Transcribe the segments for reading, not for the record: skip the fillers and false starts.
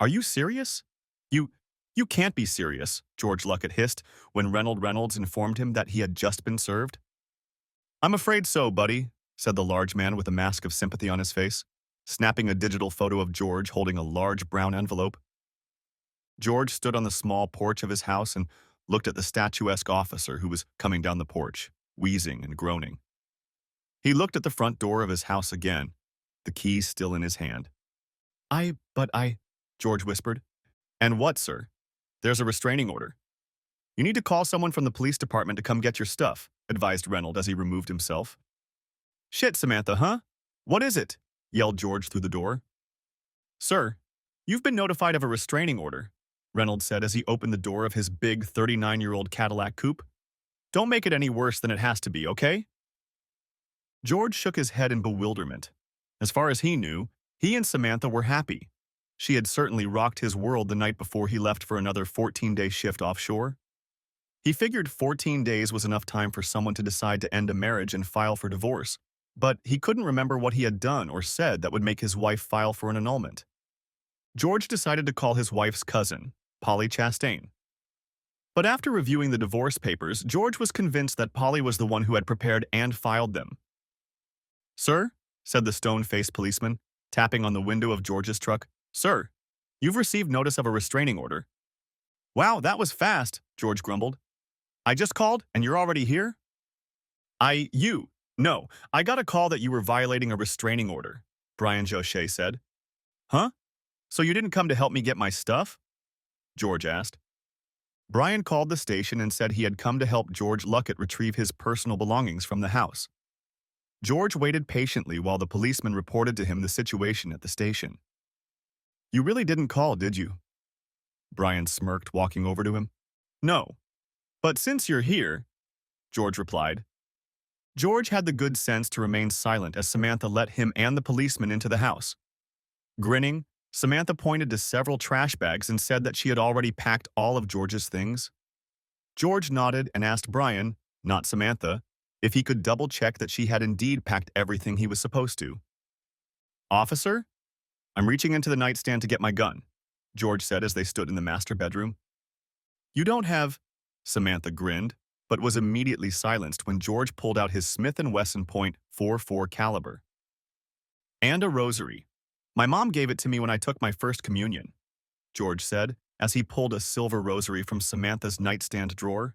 Are you serious? You, you can't be serious, George Luckett hissed when Reynolds informed him that he had just been served. I'm afraid so, buddy, said the large man with a mask of sympathy on his face, snapping a digital photo of George holding a large brown envelope. George stood on the small porch of his house and looked at the statuesque officer who was coming down the porch, wheezing and groaning. He looked at the front door of his house again, the key still in his hand. But I, George whispered. And what, sir? There's a restraining order. You need to call someone from the police department to come get your stuff, advised Reynolds as he removed himself. Shit, Samantha, huh? What is it? Yelled George through the door. Sir, you've been notified of a restraining order, Reynolds said as he opened the door of his big 39-year-old Cadillac coupe. Don't make it any worse than it has to be, okay? George shook his head in bewilderment. As far as he knew, he and Samantha were happy. She had certainly rocked his world the night before he left for another 14-day shift offshore. He figured 14 days was enough time for someone to decide to end a marriage and file for divorce, but he couldn't remember what he had done or said that would make his wife file for an annulment. George decided to call his wife's cousin, Polly Chastain. But after reviewing the divorce papers, George was convinced that Polly was the one who had prepared and filed them. Sir, said the stone-faced policeman, tapping on the window of George's truck. Sir, you've received notice of a restraining order. Wow, that was fast, George grumbled. I just called, and you're already here? No, I got a call that you were violating a restraining order, Brian Jochet said. Huh? So you didn't come to help me get my stuff? George asked. Brian called the station and said he had come to help George Luckett retrieve his personal belongings from the house. George waited patiently while the policeman reported to him the situation at the station. You really didn't call, did you? Brian smirked, walking over to him. No. But since you're here, George replied. George had the good sense to remain silent as Samantha let him and the policeman into the house. Grinning, Samantha pointed to several trash bags and said that she had already packed all of George's things. George nodded and asked Brian, not Samantha, if he could double-check that she had indeed packed everything he was supposed to. Officer? I'm reaching into the nightstand to get my gun, George said as they stood in the master bedroom. You don't have... Samantha grinned, but was immediately silenced when George pulled out his Smith & Wesson .44 caliber. And a rosary. My mom gave it to me when I took my first communion, George said as he pulled a silver rosary from Samantha's nightstand drawer.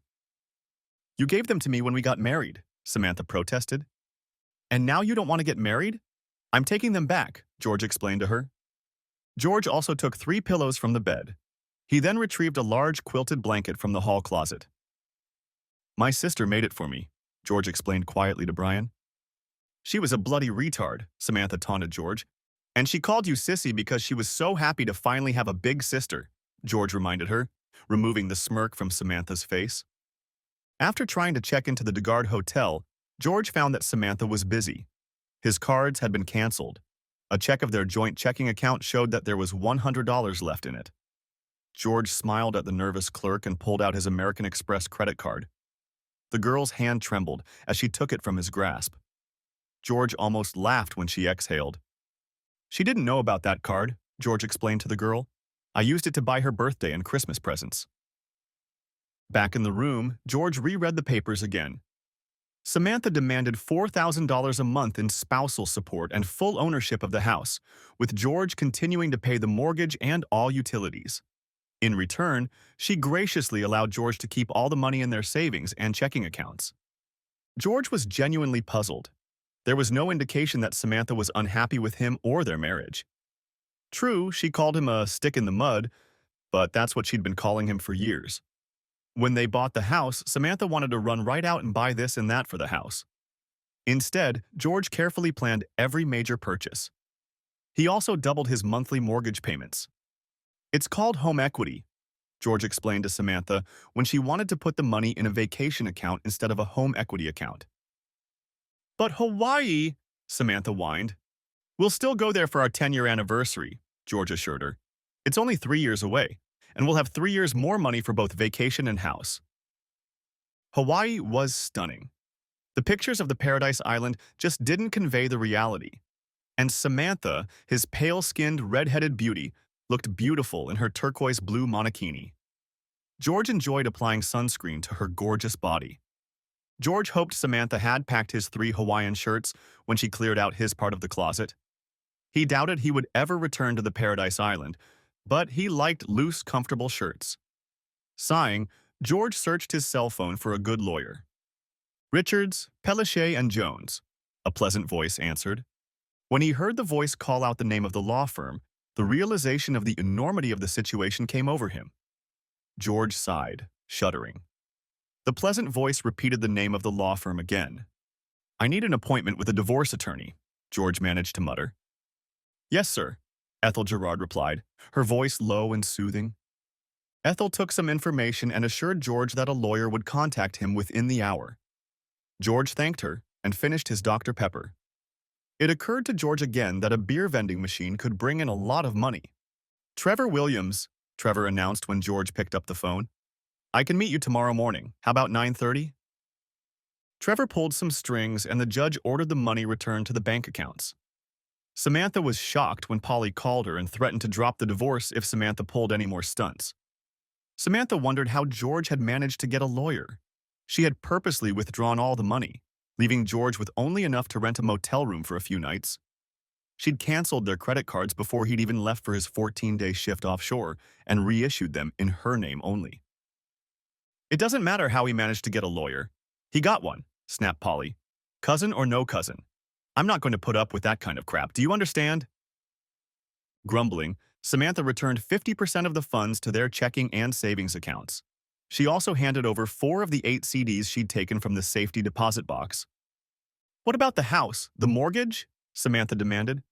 You gave them to me when we got married, Samantha protested. And now you don't want to get married? I'm taking them back, George explained to her. George also took 3 pillows from the bed. He then retrieved a large quilted blanket from the hall closet. My sister made it for me, George explained quietly to Brian. She was a bloody retard, Samantha taunted George. And she called you sissy because she was so happy to finally have a big sister, George reminded her, removing the smirk from Samantha's face. After trying to check into the DeGard Hotel, George found that Samantha was busy. His cards had been canceled. A check of their joint checking account showed that there was $100 left in it. George smiled at the nervous clerk and pulled out his American Express credit card. The girl's hand trembled as she took it from his grasp. George almost laughed when she exhaled. She didn't know about that card, George explained to the girl. I used it to buy her birthday and Christmas presents. Back in the room, George reread the papers again. Samantha demanded $4,000 a month in spousal support and full ownership of the house, with George continuing to pay the mortgage and all utilities. In return, she graciously allowed George to keep all the money in their savings and checking accounts. George was genuinely puzzled. There was no indication that Samantha was unhappy with him or their marriage. True, she called him a stick in the mud, but that's what she'd been calling him for years. When they bought the house, Samantha wanted to run right out and buy this and that for the house. Instead, George carefully planned every major purchase. He also doubled his monthly mortgage payments. It's called home equity, George explained to Samantha when she wanted to put the money in a vacation account instead of a home equity account. But Hawaii, Samantha whined. We'll still go there for our 10-year anniversary, George assured her. It's only 3 years away, and we'll have 3 years more money for both vacation and house. Hawaii was stunning. The pictures of the paradise island just didn't convey the reality. And Samantha, his pale-skinned, red-headed beauty, looked beautiful in her turquoise blue monokini. George enjoyed applying sunscreen to her gorgeous body. George hoped Samantha had packed his 3 Hawaiian shirts when she cleared out his part of the closet. He doubted he would ever return to the Paradise Island, but he liked loose, comfortable shirts. Sighing, George searched his cell phone for a good lawyer. Richards, Pellichet, and Jones, a pleasant voice answered. When he heard the voice call out the name of the law firm, the realization of the enormity of the situation came over him. George sighed, shuddering. The pleasant voice repeated the name of the law firm again. I need an appointment with a divorce attorney, George managed to mutter. Yes, sir, Ethel Gerard replied, her voice low and soothing. Ethel took some information and assured George that a lawyer would contact him within the hour. George thanked her and finished his Dr. Pepper. It occurred to George again that a beer vending machine could bring in a lot of money. Trevor Williams, Trevor announced when George picked up the phone. I can meet you tomorrow morning. How about 9:30? Trevor pulled some strings and the judge ordered the money returned to the bank accounts. Samantha was shocked when Polly called her and threatened to drop the divorce if Samantha pulled any more stunts. Samantha wondered how George had managed to get a lawyer. She had purposely withdrawn all the money, leaving George with only enough to rent a motel room for a few nights. She'd canceled their credit cards before he'd even left for his 14-day shift offshore and reissued them in her name only. It doesn't matter how he managed to get a lawyer. He got one, snapped Polly. Cousin or no cousin. I'm not going to put up with that kind of crap. Do you understand? Grumbling, Samantha returned 50% of the funds to their checking and savings accounts. She also handed over 4 of the 8 CDs she'd taken from the safety deposit box. What about the house, the mortgage? Samantha demanded.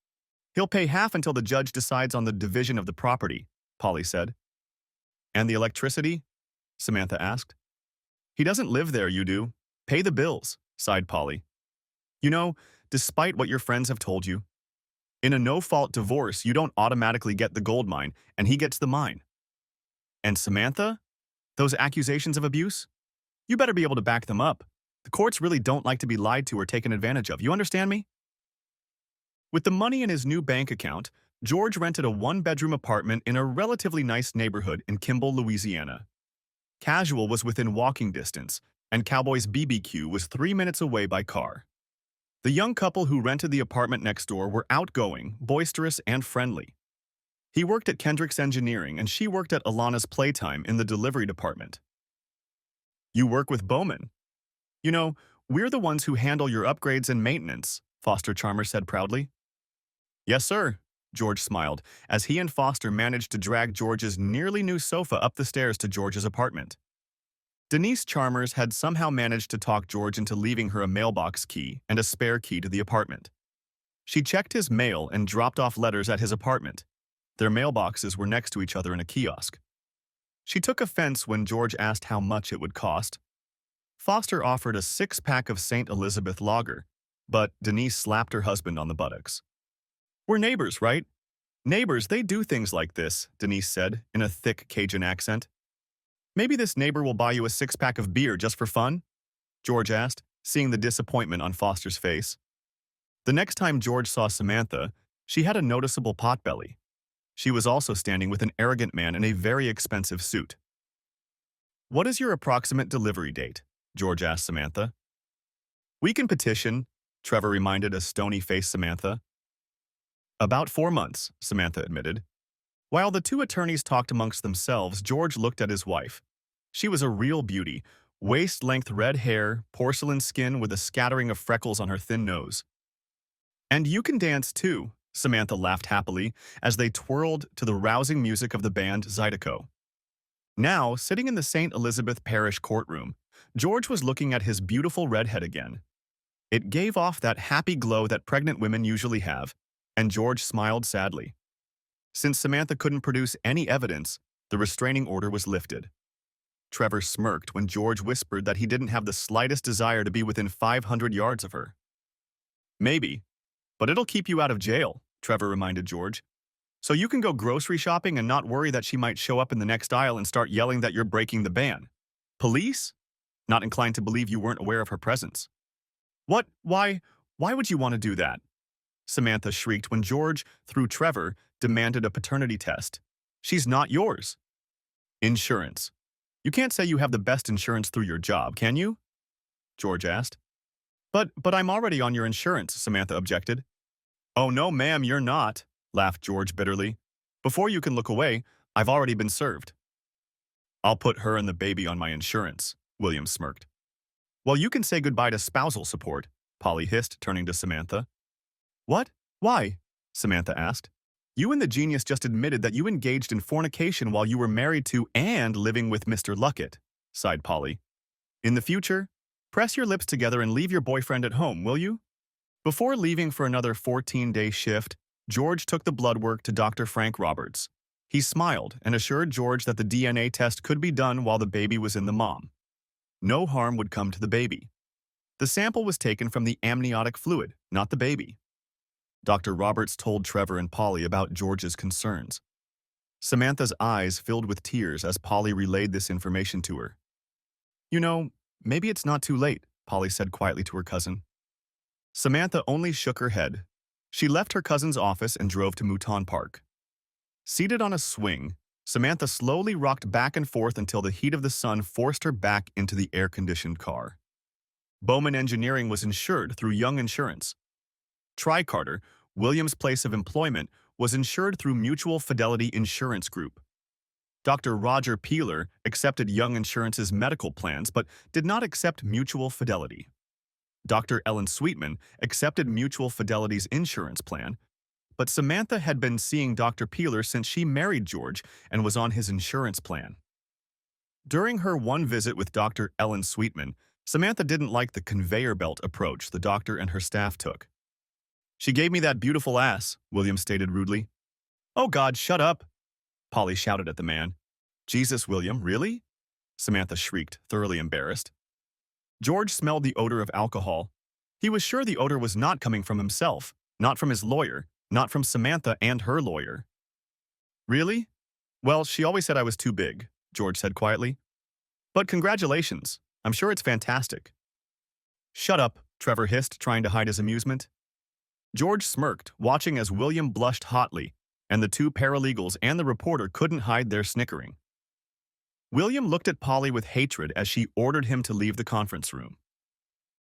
He'll pay half until the judge decides on the division of the property, Polly said. And the electricity? Samantha asked. He doesn't live there, you do. Pay the bills, sighed Polly. You know, despite what your friends have told you, in a no-fault divorce, you don't automatically get the gold mine, and he gets the mine. And Samantha? Those accusations of abuse? You better be able to back them up. The courts really don't like to be lied to or taken advantage of. You understand me? With the money in his new bank account, George rented a 1-bedroom apartment in a relatively nice neighborhood in Kimball, Louisiana. Casual was within walking distance, and Cowboy's BBQ was 3 minutes away by car. The young couple who rented the apartment next door were outgoing, boisterous, and friendly. He worked at Kendrick's Engineering, and she worked at Alana's Playtime in the delivery department. You work with Bowman. You know, we're the ones who handle your upgrades and maintenance, Foster Charmer said proudly. Yes, sir, George smiled, as he and Foster managed to drag George's nearly new sofa up the stairs to George's apartment. Denise Chalmers had somehow managed to talk George into leaving her a mailbox key and a spare key to the apartment. She checked his mail and dropped off letters at his apartment. Their mailboxes were next to each other in a kiosk. She took offense when George asked how much it would cost. Foster offered a 6-pack of St. Elizabeth lager, but Denise slapped her husband on the buttocks. We're neighbors, right? Neighbors, they do things like this, Denise said in a thick Cajun accent. Maybe this neighbor will buy you a 6-pack of beer just for fun? George asked, seeing the disappointment on Foster's face. The next time George saw Samantha, she had a noticeable potbelly. She was also standing with an arrogant man in a very expensive suit. What is your approximate delivery date? George asked Samantha. We can petition, Trevor reminded a stony-faced Samantha. About 4 months, Samantha admitted. While the 2 attorneys talked amongst themselves, George looked at his wife. She was a real beauty, waist-length red hair, porcelain skin with a scattering of freckles on her thin nose. And you can dance too, Samantha laughed happily as they twirled to the rousing music of the band Zydeco. Now, sitting in the St. Elizabeth Parish courtroom, George was looking at his beautiful redhead again. It gave off that happy glow that pregnant women usually have, and George smiled sadly. Since Samantha couldn't produce any evidence, the restraining order was lifted. Trevor smirked when George whispered that he didn't have the slightest desire to be within 500 yards of her. Maybe, but it'll keep you out of jail, Trevor reminded George. So you can go grocery shopping and not worry that she might show up in the next aisle and start yelling that you're breaking the ban. Police? Not inclined to believe you weren't aware of her presence. What? Why would you want to do that? Samantha shrieked when George, through Trevor, demanded a paternity test. She's not yours. Insurance. You can't say you have the best insurance through your job, can you? George asked. But I'm already on your insurance, Samantha objected. Oh no, ma'am, you're not, laughed George bitterly. Before you can look away, I've already been served. I'll put her and the baby on my insurance, William smirked. Well, you can say goodbye to spousal support, Polly hissed, turning to Samantha. What? Why? Samantha asked. You and the genius just admitted that you engaged in fornication while you were married to and living with Mr. Luckett, sighed Polly. In the future, press your lips together and leave your boyfriend at home, will you? Before leaving for another 14-day shift, George took the blood work to Dr. Frank Roberts. He smiled and assured George that the DNA test could be done while the baby was in the mom. No harm would come to the baby. The sample was taken from the amniotic fluid, not the baby. Dr. Roberts told Trevor and Polly about George's concerns. Samantha's eyes filled with tears as Polly relayed this information to her. You know, maybe it's not too late, Polly said quietly to her cousin. Samantha only shook her head. She left her cousin's office and drove to Mouton Park. Seated on a swing, Samantha slowly rocked back and forth until the heat of the sun forced her back into the air-conditioned car. Bowman Engineering was insured through Young Insurance. Tricarter, William's place of employment, was insured through Mutual Fidelity Insurance Group. Dr. Roger Peeler accepted Young Insurance's medical plans but did not accept Mutual Fidelity. Dr. Ellen Sweetman accepted Mutual Fidelity's insurance plan, but Samantha had been seeing Dr. Peeler since she married George and was on his insurance plan. During her one visit with Dr. Ellen Sweetman, Samantha didn't like the conveyor belt approach the doctor and her staff took. She gave me that beautiful ass, William stated rudely. Oh God, shut up, Polly shouted at the man. Jesus, William, really? Samantha shrieked, thoroughly embarrassed. George smelled the odor of alcohol. He was sure the odor was not coming from himself, not from his lawyer, not from Samantha and her lawyer. Really? Well, she always said I was too big, George said quietly. But congratulations. I'm sure it's fantastic. Shut up, Trevor hissed, trying to hide his amusement. George smirked, watching as William blushed hotly, and the two paralegals and the reporter couldn't hide their snickering. William looked at Polly with hatred as she ordered him to leave the conference room.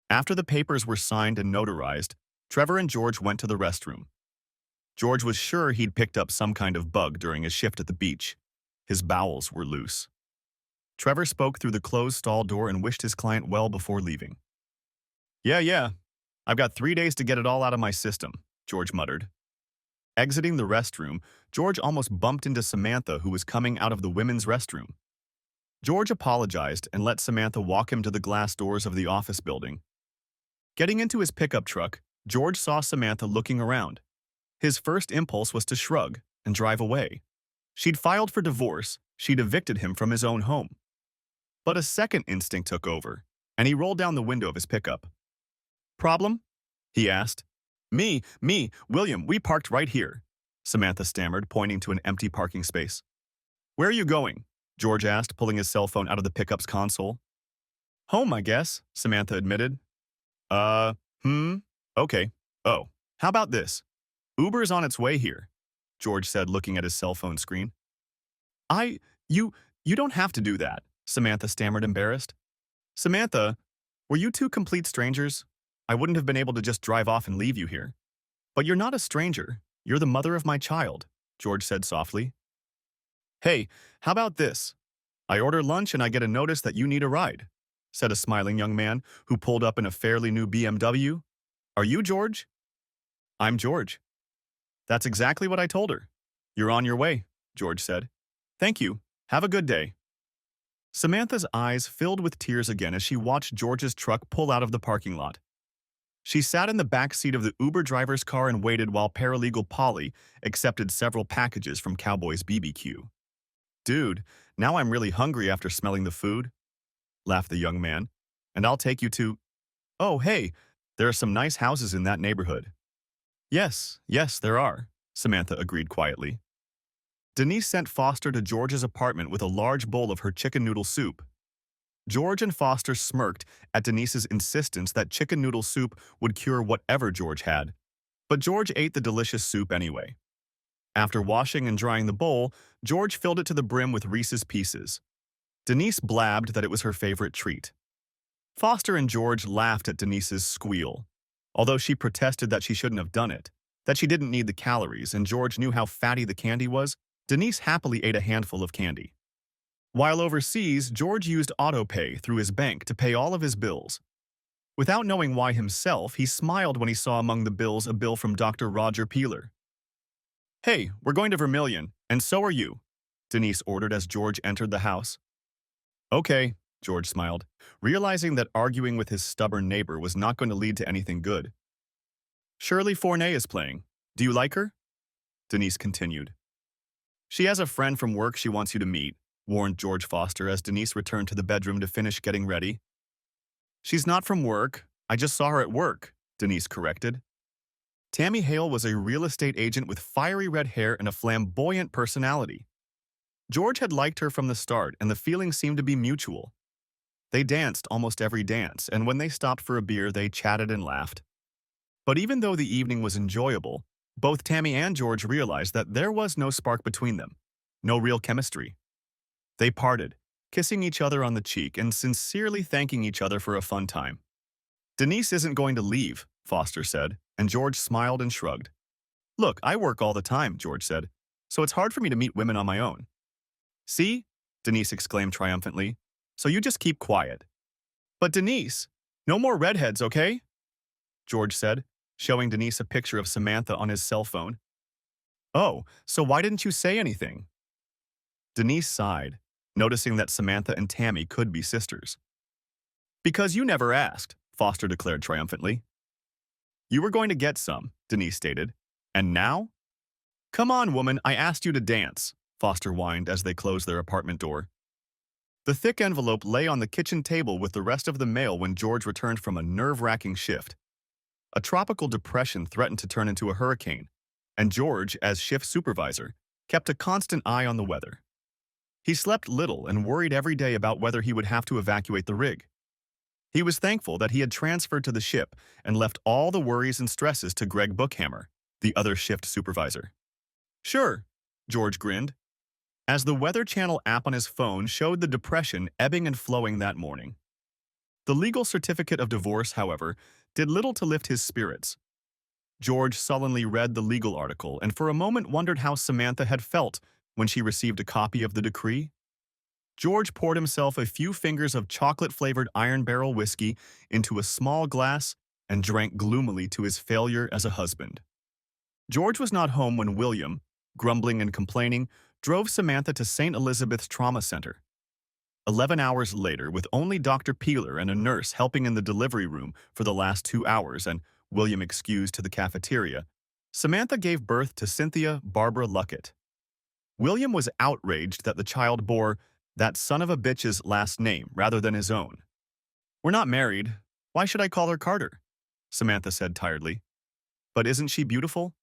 After the papers were signed and notarized, Trevor and George went to the restroom. George was sure he'd picked up some kind of bug during his shift at the beach. His bowels were loose. Trevor spoke through the closed stall door and wished his client well before leaving. Yeah. I've got 3 days to get it all out of my system, George muttered. Exiting the restroom, George almost bumped into Samantha, who was coming out of the women's restroom. George apologized and let Samantha walk him to the glass doors of the office building. Getting into his pickup truck, George saw Samantha looking around. His first impulse was to shrug and drive away. She'd filed for divorce, she'd evicted him from his own home. But a second instinct took over, and he rolled down the window of his pickup. Problem? He asked. Me, William, we parked right here, Samantha stammered, pointing to an empty parking space. Where are you going? George asked, pulling his cell phone out of the pickup's console. Home, I guess, Samantha admitted. Okay. Oh, how about this? Uber's on its way here, George said, looking at his cell phone screen. You don't have to do that, Samantha stammered, embarrassed. Samantha, were you two complete strangers? I wouldn't have been able to just drive off and leave you here. But you're not a stranger. You're the mother of my child, George said softly. Hey, how about this? I order lunch and I get a notice that you need a ride, said a smiling young man who pulled up in a fairly new BMW. Are you George? I'm George. That's exactly what I told her. You're on your way, George said. Thank you. Have a good day. Samantha's eyes filled with tears again as she watched George's truck pull out of the parking lot. She sat in the back seat of the Uber driver's car and waited while paralegal Polly accepted several packages from Cowboy's BBQ. Dude, now I'm really hungry after smelling the food, laughed the young man, and I'll take you to… Oh, hey, there are some nice houses in that neighborhood. Yes, there are, Samantha agreed quietly. Denise sent Foster to George's apartment with a large bowl of her chicken noodle soup. George and Foster smirked at Denise's insistence that chicken noodle soup would cure whatever George had, But George ate the delicious soup anyway. After washing and drying the bowl, George filled it to the brim with Reese's Pieces. Denise blabbed that it was her favorite treat. Foster and George laughed at Denise's squeal, although she protested that she shouldn't have done it, that she didn't need the calories, and George knew how fatty the candy was. Denise happily ate a handful of candy. While overseas, George used autopay through his bank to pay all of his bills. Without knowing why himself, he smiled when he saw among the bills a bill from Dr. Roger Peeler. "Hey, we're going to Vermilion, and so are you," Denise ordered as George entered the house. "Okay," George smiled, realizing that arguing with his stubborn neighbor was not going to lead to anything good. "Shirley Fournay is playing. Do you like her?" Denise continued. "She has a friend from work she wants you to meet," warned George Foster as Denise returned to the bedroom to finish getting ready. "She's not from work. I just saw her at work," Denise corrected. Tammy Hale was a real estate agent with fiery red hair and a flamboyant personality. George had liked her from the start, and the feeling seemed to be mutual. They danced almost every dance, and when they stopped for a beer, they chatted and laughed. But even though the evening was enjoyable, both Tammy and George realized that there was no spark between them, no real chemistry. They parted, kissing each other on the cheek and sincerely thanking each other for a fun time. "Denise isn't going to leave," Foster said, and George smiled and shrugged. "Look, I work all the time," George said, "so it's hard for me to meet women on my own." "See?" Denise exclaimed triumphantly. "So you just keep quiet." "But Denise, no more redheads, okay?" George said, showing Denise a picture of Samantha on his cell phone. "Oh, so why didn't you say anything?" Denise sighed, noticing that Samantha and Tammy could be sisters. "Because you never asked," Foster declared triumphantly. "You were going to get some," Denise stated. "And now?" "Come on, woman, I asked you to dance," Foster whined as they closed their apartment door. The thick envelope lay on the kitchen table with the rest of the mail when George returned from a nerve-wracking shift. A tropical depression threatened to turn into a hurricane, and George, as shift supervisor, kept a constant eye on the weather. He slept little and worried every day about whether he would have to evacuate the rig. He was thankful that he had transferred to the ship and left all the worries and stresses to Greg Bookhammer, the other shift supervisor. "Sure," George grinned, as the Weather Channel app on his phone showed the depression ebbing and flowing that morning. The legal certificate of divorce, however, did little to lift his spirits. George sullenly read the legal article and for a moment wondered how Samantha had felt when she received a copy of the decree. George poured himself a few fingers of chocolate-flavored Iron Barrel whiskey into a small glass and drank gloomily to his failure as a husband. George was not home when William, grumbling and complaining, drove Samantha to St. Elizabeth's Trauma Center. 11 hours later, with only Dr. Peeler and a nurse helping in the delivery room for the last 2 hours and William excused to the cafeteria, Samantha gave birth to Cynthia Barbara Luckett. William was outraged that the child bore that son of a bitch's last name rather than his own. "We're not married. Why should I call her Carter?" Samantha said tiredly. "But isn't she beautiful?"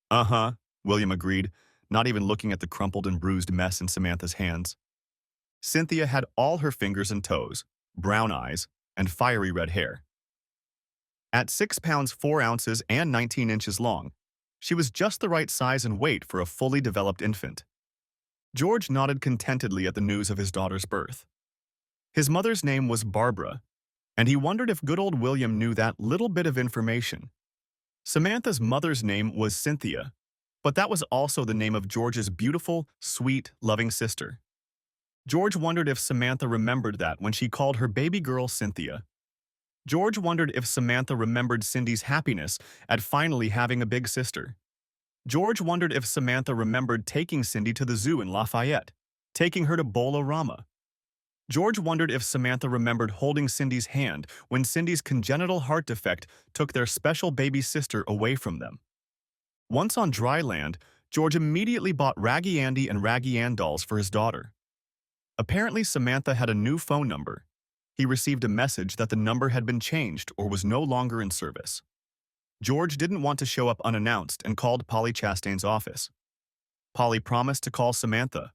"Uh-huh," William agreed, not even looking at the crumpled and bruised mess in Samantha's hands. Cynthia had all her fingers and toes, brown eyes, and fiery red hair. At 6 pounds 4 ounces and 19 inches long, she was just the right size and weight for a fully developed infant. George nodded contentedly at the news of his daughter's birth. His mother's name was Barbara, and he wondered if good old William knew that little bit of information. Samantha's mother's name was Cynthia, but that was also the name of George's beautiful, sweet, loving sister. George wondered if Samantha remembered that when she called her baby girl Cynthia. George wondered if Samantha remembered Cindy's happiness at finally having a big sister. George wondered if Samantha remembered taking Cindy to the zoo in Lafayette, taking her to Bowl-O-Rama. George wondered if Samantha remembered holding Cindy's hand when Cindy's congenital heart defect took their special baby sister away from them. Once on dry land, George immediately bought Raggy Andy and Raggy Ann dolls for his daughter. Apparently, Samantha had a new phone number. He received a message that the number had been changed or was no longer in service. George didn't want to show up unannounced and called Polly Chastain's office. Polly promised to call Samantha.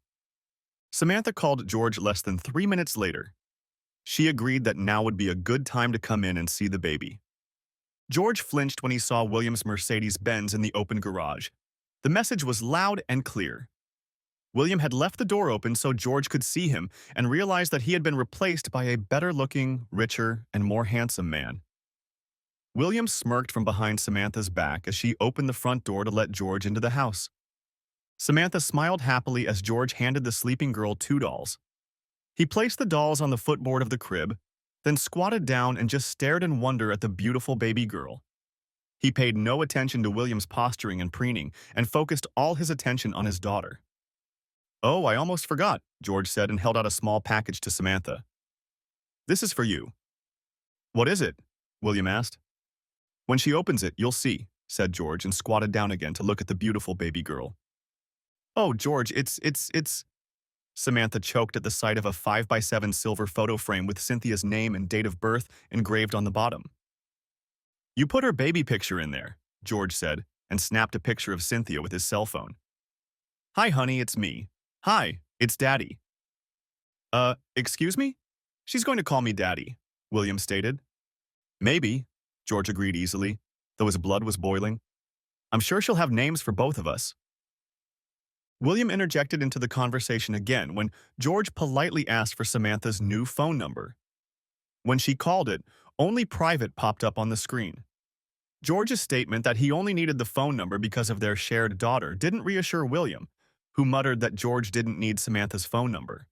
Samantha called George less than 3 minutes later. She agreed that now would be a good time to come in and see the baby. George flinched when he saw William's Mercedes-Benz in the open garage. The message was loud and clear. William had left the door open so George could see him and realized that he had been replaced by a better-looking, richer, and more handsome man. William smirked from behind Samantha's back as she opened the front door to let George into the house. Samantha smiled happily as George handed the sleeping girl 2 dolls. He placed the dolls on the footboard of the crib, then squatted down and just stared in wonder at the beautiful baby girl. He paid no attention to William's posturing and preening and focused all his attention on his daughter. "Oh, I almost forgot," George said and held out a small package to Samantha. "This is for you." "What is it?" William asked. "When she opens it, you'll see," said George and squatted down again to look at the beautiful baby girl. "Oh, George, it's..." Samantha choked at the sight of a 5x7 silver photo frame with Cynthia's name and date of birth engraved on the bottom. "You put her baby picture in there," George said, and snapped a picture of Cynthia with his cell phone. "Hi, honey, it's me. Hi, it's Daddy." Excuse me? She's going to call me Daddy," William stated. "Maybe," George agreed easily, though his blood was boiling. "I'm sure she'll have names for both of us." William interjected into the conversation again when George politely asked for Samantha's new phone number. When she called it, only private popped up on the screen. George's statement that he only needed the phone number because of their shared daughter didn't reassure William, who muttered that George didn't need Samantha's phone number.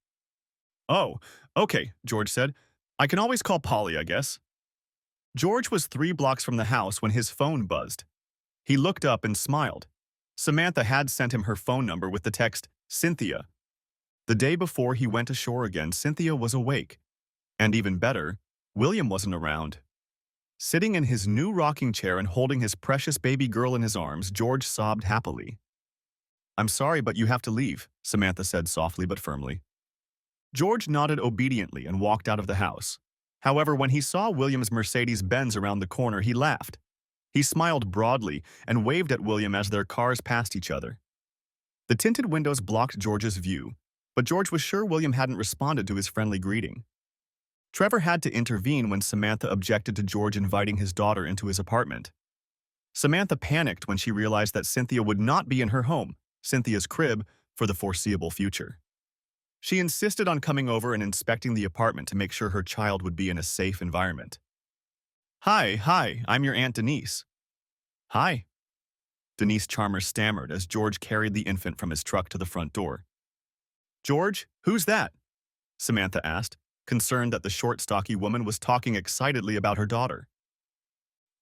"Oh, okay," George said. "I can always call Polly, I guess." George was 3 blocks from the house when his phone buzzed. He looked up and smiled. Samantha had sent him her phone number with the text, "Cynthia." The day before he went ashore again, Cynthia was awake. And even better, William wasn't around. Sitting in his new rocking chair and holding his precious baby girl in his arms, George sobbed happily. "I'm sorry, but you have to leave," Samantha said softly but firmly. George nodded obediently and walked out of the house. However, when he saw William's Mercedes-Benz around the corner, he laughed. He smiled broadly and waved at William as their cars passed each other. The tinted windows blocked George's view, but George was sure William hadn't responded to his friendly greeting. Trevor had to intervene when Samantha objected to George inviting his daughter into his apartment. Samantha panicked when she realized that Cynthia would not be in her home, Cynthia's crib, for the foreseeable future. She insisted on coming over and inspecting the apartment to make sure her child would be in a safe environment. Hi, I'm your Aunt Denise." "Hi," Denise Chalmers stammered as George carried the infant from his truck to the front door. "George, who's that?" Samantha asked, concerned that the short, stocky woman was talking excitedly about her daughter.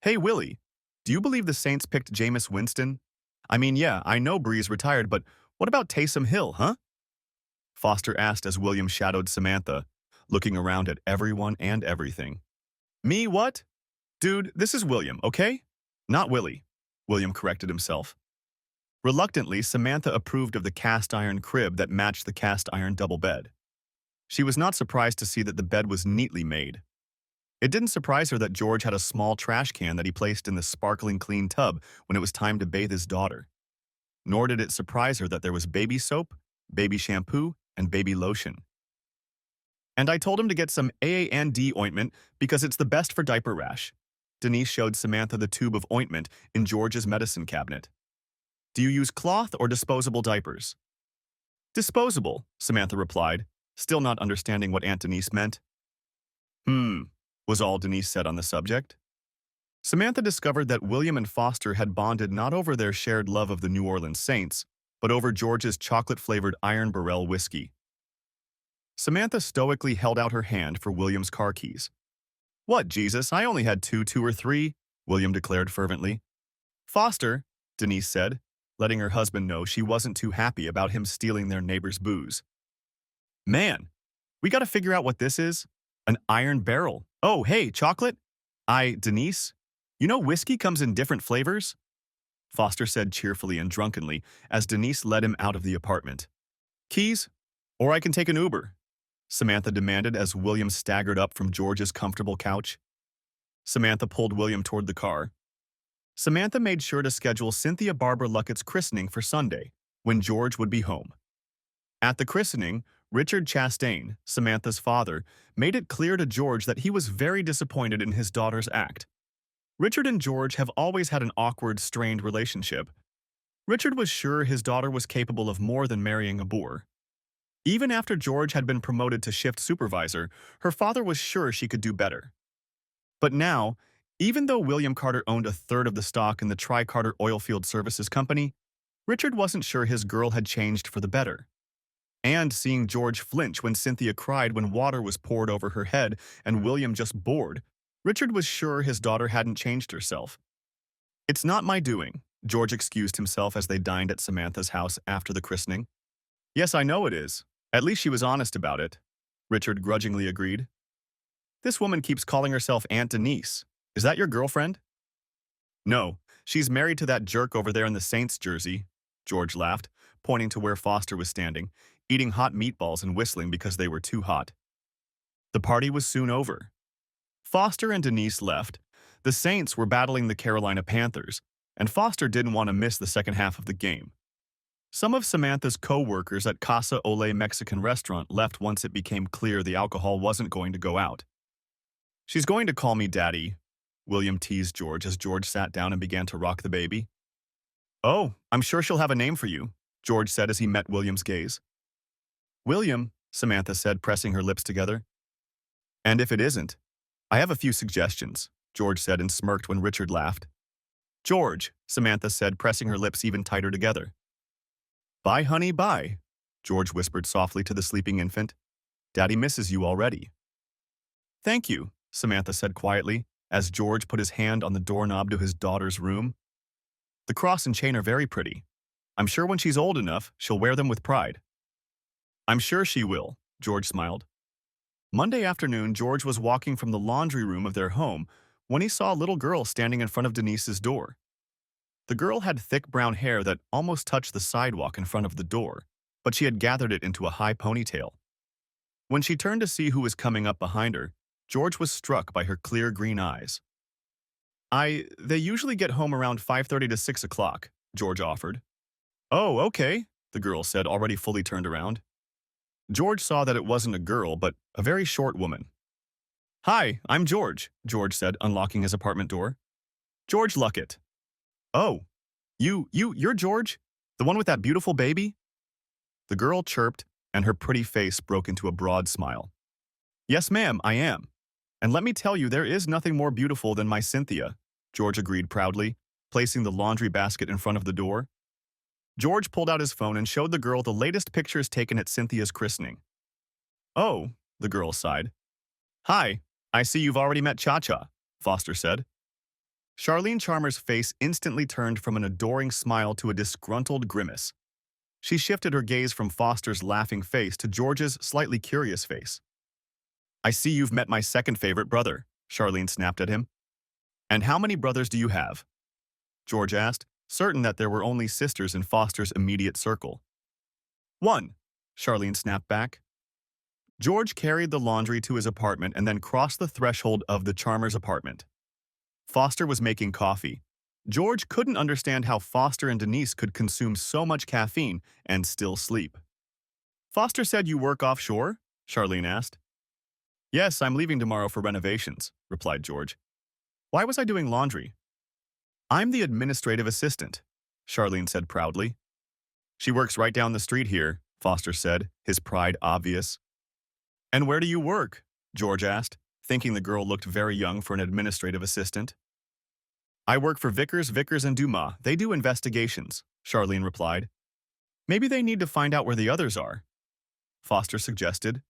"Hey, Willie, do you believe the Saints picked Jameis Winston? I mean, yeah, I know Breeze retired, but what about Taysom Hill, huh?" Foster asked as William shadowed Samantha, looking around at everyone and everything. "Me, what? Dude, this is William, okay? Not Willie," William corrected himself. Reluctantly, Samantha approved of the cast-iron crib that matched the cast-iron double bed. She was not surprised to see that the bed was neatly made. It didn't surprise her that George had a small trash can that he placed in the sparkling clean tub when it was time to bathe his daughter. Nor did it surprise her that there was baby soap, baby shampoo, and baby lotion. "And I told him to get some AAND ointment because it's the best for diaper rash." Denise showed Samantha the tube of ointment in George's medicine cabinet. "Do you use cloth or disposable diapers?" "Disposable," Samantha replied, still not understanding what Aunt Denise meant. Was all Denise said on the subject. Samantha discovered that William and Foster had bonded not over their shared love of the New Orleans Saints, but over George's chocolate-flavored Iron Barrel whiskey. Samantha stoically held out her hand for William's car keys. "What, Jesus, I only had two or three," William declared fervently. "Foster," Denise said, letting her husband know she wasn't too happy about him stealing their neighbor's booze. "Man, we gotta figure out what this is. An iron barrel. Oh, hey, chocolate? Denise, you know whiskey comes in different flavors?" Foster said cheerfully and drunkenly as Denise led him out of the apartment. "Keys? Or I can take an Uber," Samantha demanded as William staggered up from George's comfortable couch. Samantha pulled William toward the car. Samantha made sure to schedule Cynthia Barbara Luckett's christening for Sunday, when George would be home. At the christening, Richard Chastain, Samantha's father, made it clear to George that he was very disappointed in his daughter's act. Richard and George have always had an awkward, strained relationship. Richard was sure his daughter was capable of more than marrying a boor. Even after George had been promoted to shift supervisor, her father was sure she could do better. But now, even though William Carter owned a third of the stock in the Tri-Carter Oilfield Services Company, Richard wasn't sure his girl had changed for the better. And seeing George flinch when Cynthia cried when water was poured over her head and William just bored, Richard was sure his daughter hadn't changed herself. "It's not my doing," George excused himself as they dined at Samantha's house after the christening. "Yes, I know it is. At least she was honest about it," Richard grudgingly agreed. "This woman keeps calling herself Aunt Denise. Is that your girlfriend?" "No, she's married to that jerk over there in the Saints jersey," George laughed, pointing to where Foster was standing, eating hot meatballs and whistling because they were too hot. The party was soon over. Foster and Denise left. The Saints were battling the Carolina Panthers, and Foster didn't want to miss the second half of the game. Some of Samantha's co-workers at Casa Ole Mexican restaurant left once it became clear the alcohol wasn't going to go out. "She's going to call me Daddy," William teased George as George sat down and began to rock the baby. "Oh, I'm sure she'll have a name for you," George said as he met William's gaze. "William," Samantha said, pressing her lips together. "And if it isn't, I have a few suggestions," George said and smirked when Richard laughed. "George," Samantha said, pressing her lips even tighter together. "Bye, honey, bye," George whispered softly to the sleeping infant. "Daddy misses you already." "Thank you," Samantha said quietly, as George put his hand on the doorknob to his daughter's room. "The cross and chain are very pretty. I'm sure when she's old enough, she'll wear them with pride." "I'm sure she will," George smiled. Monday afternoon, George was walking from the laundry room of their home when he saw a little girl standing in front of Denise's door. The girl had thick brown hair that almost touched the sidewalk in front of the door, but she had gathered it into a high ponytail. When she turned to see who was coming up behind her, George was struck by her clear green eyes. They usually get home around 5:30 to 6 o'clock, George offered. "Oh, okay," the girl said, already fully turned around. George saw that it wasn't a girl, but a very short woman. "Hi, I'm George," George said, unlocking his apartment door. "George Luckett." "Oh, you're George? The one with that beautiful baby?" The girl chirped, and her pretty face broke into a broad smile. "Yes, ma'am, I am. And let me tell you, there is nothing more beautiful than my Cynthia," George agreed proudly, placing the laundry basket in front of the door. George pulled out his phone and showed the girl the latest pictures taken at Cynthia's christening. "Oh," the girl sighed. "Hi, I see you've already met Cha-Cha," Foster said. Charlene Charmer's face instantly turned from an adoring smile to a disgruntled grimace. She shifted her gaze from Foster's laughing face to George's slightly curious face. "I see you've met my second favorite brother," Charlene snapped at him. "And how many brothers do you have?" George asked, certain that there were only sisters in Foster's immediate circle. "One," Charlene snapped back. George carried the laundry to his apartment and then crossed the threshold of the Charmers' apartment. Foster was making coffee. George couldn't understand how Foster and Denise could consume so much caffeine and still sleep. "Foster said you work offshore?" Charlene asked. "Yes, I'm leaving tomorrow for renovations," replied George. "Why was I doing laundry?" "I'm the administrative assistant," Charlene said proudly. "She works right down the street here," Foster said, his pride obvious. "And where do you work?" George asked, thinking the girl looked very young for an administrative assistant. "I work for Vickers and Dumas. They do investigations," Charlene replied. "Maybe they need to find out where the others are." Foster suggested.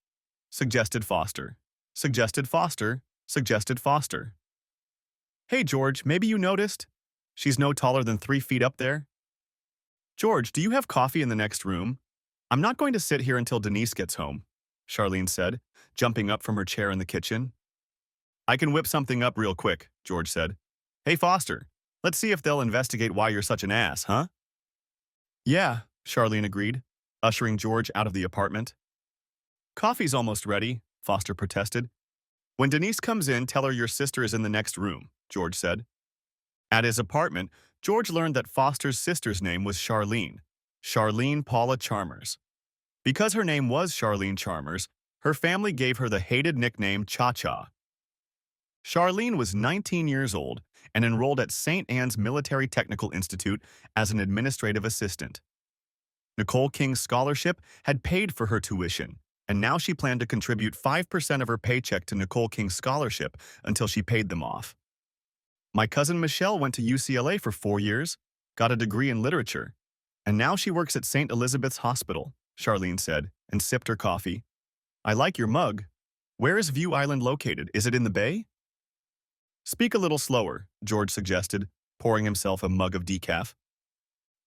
Suggested Foster. Suggested Foster. Suggested Foster. "Hey, George, maybe you noticed? She's no taller than 3 feet up there." "George, do you have coffee in the next room? I'm not going to sit here until Denise gets home," Charlene said, jumping up from her chair in the kitchen. "I can whip something up real quick," George said. "Hey, Foster, let's see if they'll investigate why you're such an ass, huh?" "Yeah," Charlene agreed, ushering George out of the apartment. "Coffee's almost ready," Foster protested. "When Denise comes in, tell her your sister is in the next room," George said. At his apartment, George learned that Foster's sister's name was Charlene, Charlene Paula Charmers. Because her name was Charlene Charmers, her family gave her the hated nickname Cha-Cha. Charlene was 19 years old and enrolled at St. Anne's Military Technical Institute as an administrative assistant. Nicole King's scholarship had paid for her tuition, and now she planned to contribute 5% of her paycheck to Nicole King's scholarship until she paid them off. My cousin Michelle went to UCLA for 4 years, got a degree in literature, and now she works at St. Elizabeth's Hospital, Charlene said, and sipped her coffee. I like your mug. Where is View Island located? Is it in the bay? Speak a little slower, George suggested, pouring himself a mug of decaf.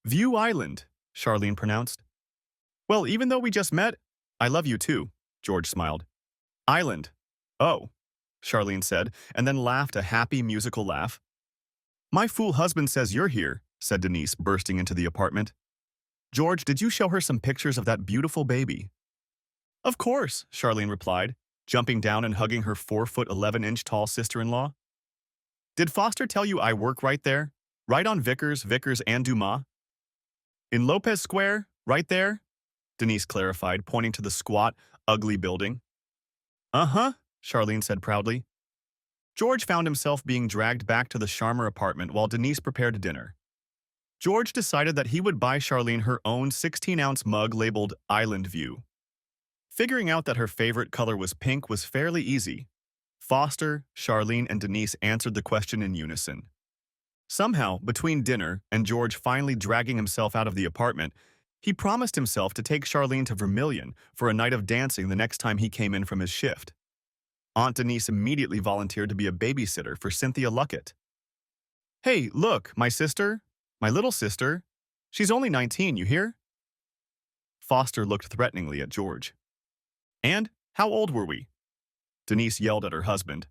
View Island, Charlene pronounced. Well, even though we just met, I love you too, George smiled. Island. Oh, Charlene said, and then laughed a happy musical laugh. My fool husband says you're here, said Denise, bursting into the apartment. George, did you show her some pictures of that beautiful baby? Of course, Charlene replied, jumping down and hugging her 4-foot 11-inch tall sister-in-law. Did Foster tell you I work right there? Right on Vickers and Dumas? In Lopez Square, right there? Denise clarified, pointing to the squat, ugly building. Uh-huh, Charlene said proudly. George found himself being dragged back to the Charmer apartment while Denise prepared dinner. George decided that he would buy Charlene her own 16-ounce mug labeled Island View. Figuring out that her favorite color was pink was fairly easy. Foster, Charlene, and Denise answered the question in unison. Somehow, between dinner and George finally dragging himself out of the apartment, he promised himself to take Charlene to Vermilion for a night of dancing the next time he came in from his shift. Aunt Denise immediately volunteered to be a babysitter for Cynthia Luckett. Hey, look, my sister, my little sister. She's only 19, you hear? Foster looked threateningly at George. And how old were we? Denise yelled at her husband.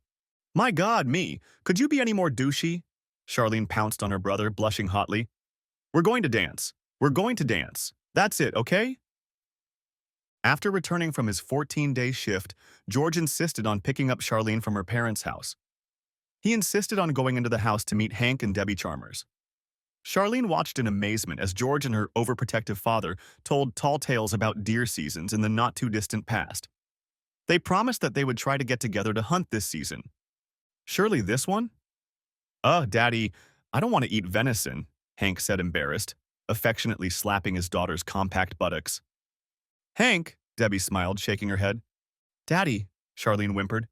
My God, me, could you be any more douchey? Charlene pounced on her brother, blushing hotly. We're going to dance. We're going to dance. That's it, okay? After returning from his 14-day shift, George insisted on picking up Charlene from her parents' house. He insisted on going into the house to meet Hank and Debbie Chalmers. Charlene watched in amazement as George and her overprotective father told tall tales about deer seasons in the not-too-distant past. They promised that they would try to get together to hunt this season. Surely this one? Daddy, I don't want to eat venison, Hank said embarrassed, affectionately slapping his daughter's compact buttocks. Hank, Debbie smiled, shaking her head. Daddy, Charlene whimpered.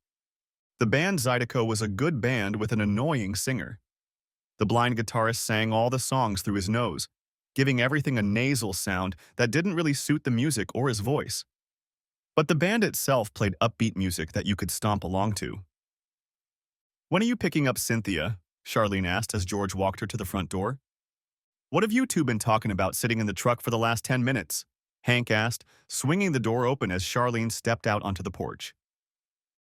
The band Zydeco was a good band with an annoying singer. The blind guitarist sang all the songs through his nose, giving everything a nasal sound that didn't really suit the music or his voice. But the band itself played upbeat music that you could stomp along to. When are you picking up Cynthia? Charlene asked as George walked her to the front door. What have you two been talking about sitting in the truck for the last 10 minutes? Hank asked, swinging the door open as Charlene stepped out onto the porch.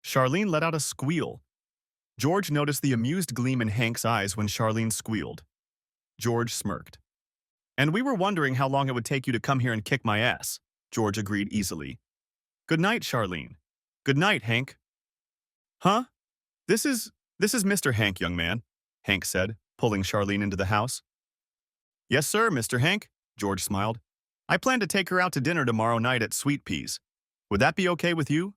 Charlene let out a squeal. George noticed the amused gleam in Hank's eyes when Charlene squealed. George smirked. And we were wondering how long it would take you to come here and kick my ass, George agreed easily. Good night, Charlene. Good night, Hank. Huh? This is Mr. Hank, young man, Hank said, pulling Charlene into the house. Yes, sir, Mr. Hank, George smiled. I plan to take her out to dinner tomorrow night at Sweet Peas. Would that be okay with you?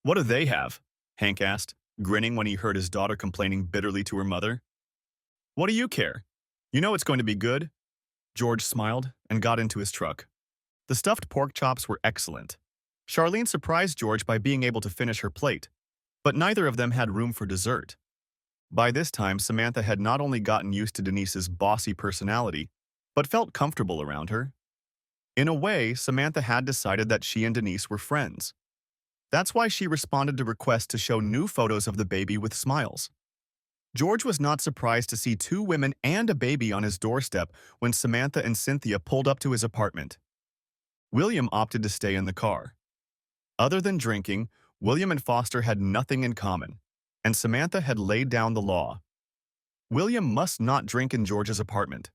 What do they have? Hank asked, grinning when he heard his daughter complaining bitterly to her mother. What do you care? You know it's going to be good. George smiled and got into his truck. The stuffed pork chops were excellent. Charlene surprised George by being able to finish her plate, but neither of them had room for dessert. By this time, Samantha had not only gotten used to Denise's bossy personality, but felt comfortable around her. In a way, Samantha had decided that she and Denise were friends. That's why she responded to requests to show new photos of the baby with smiles. George was not surprised to see 2 women and a baby on his doorstep when Samantha and Cynthia pulled up to his apartment. William opted to stay in the car. Other than drinking, William and Foster had nothing in common, and Samantha had laid down the law. William must not drink in George's apartment.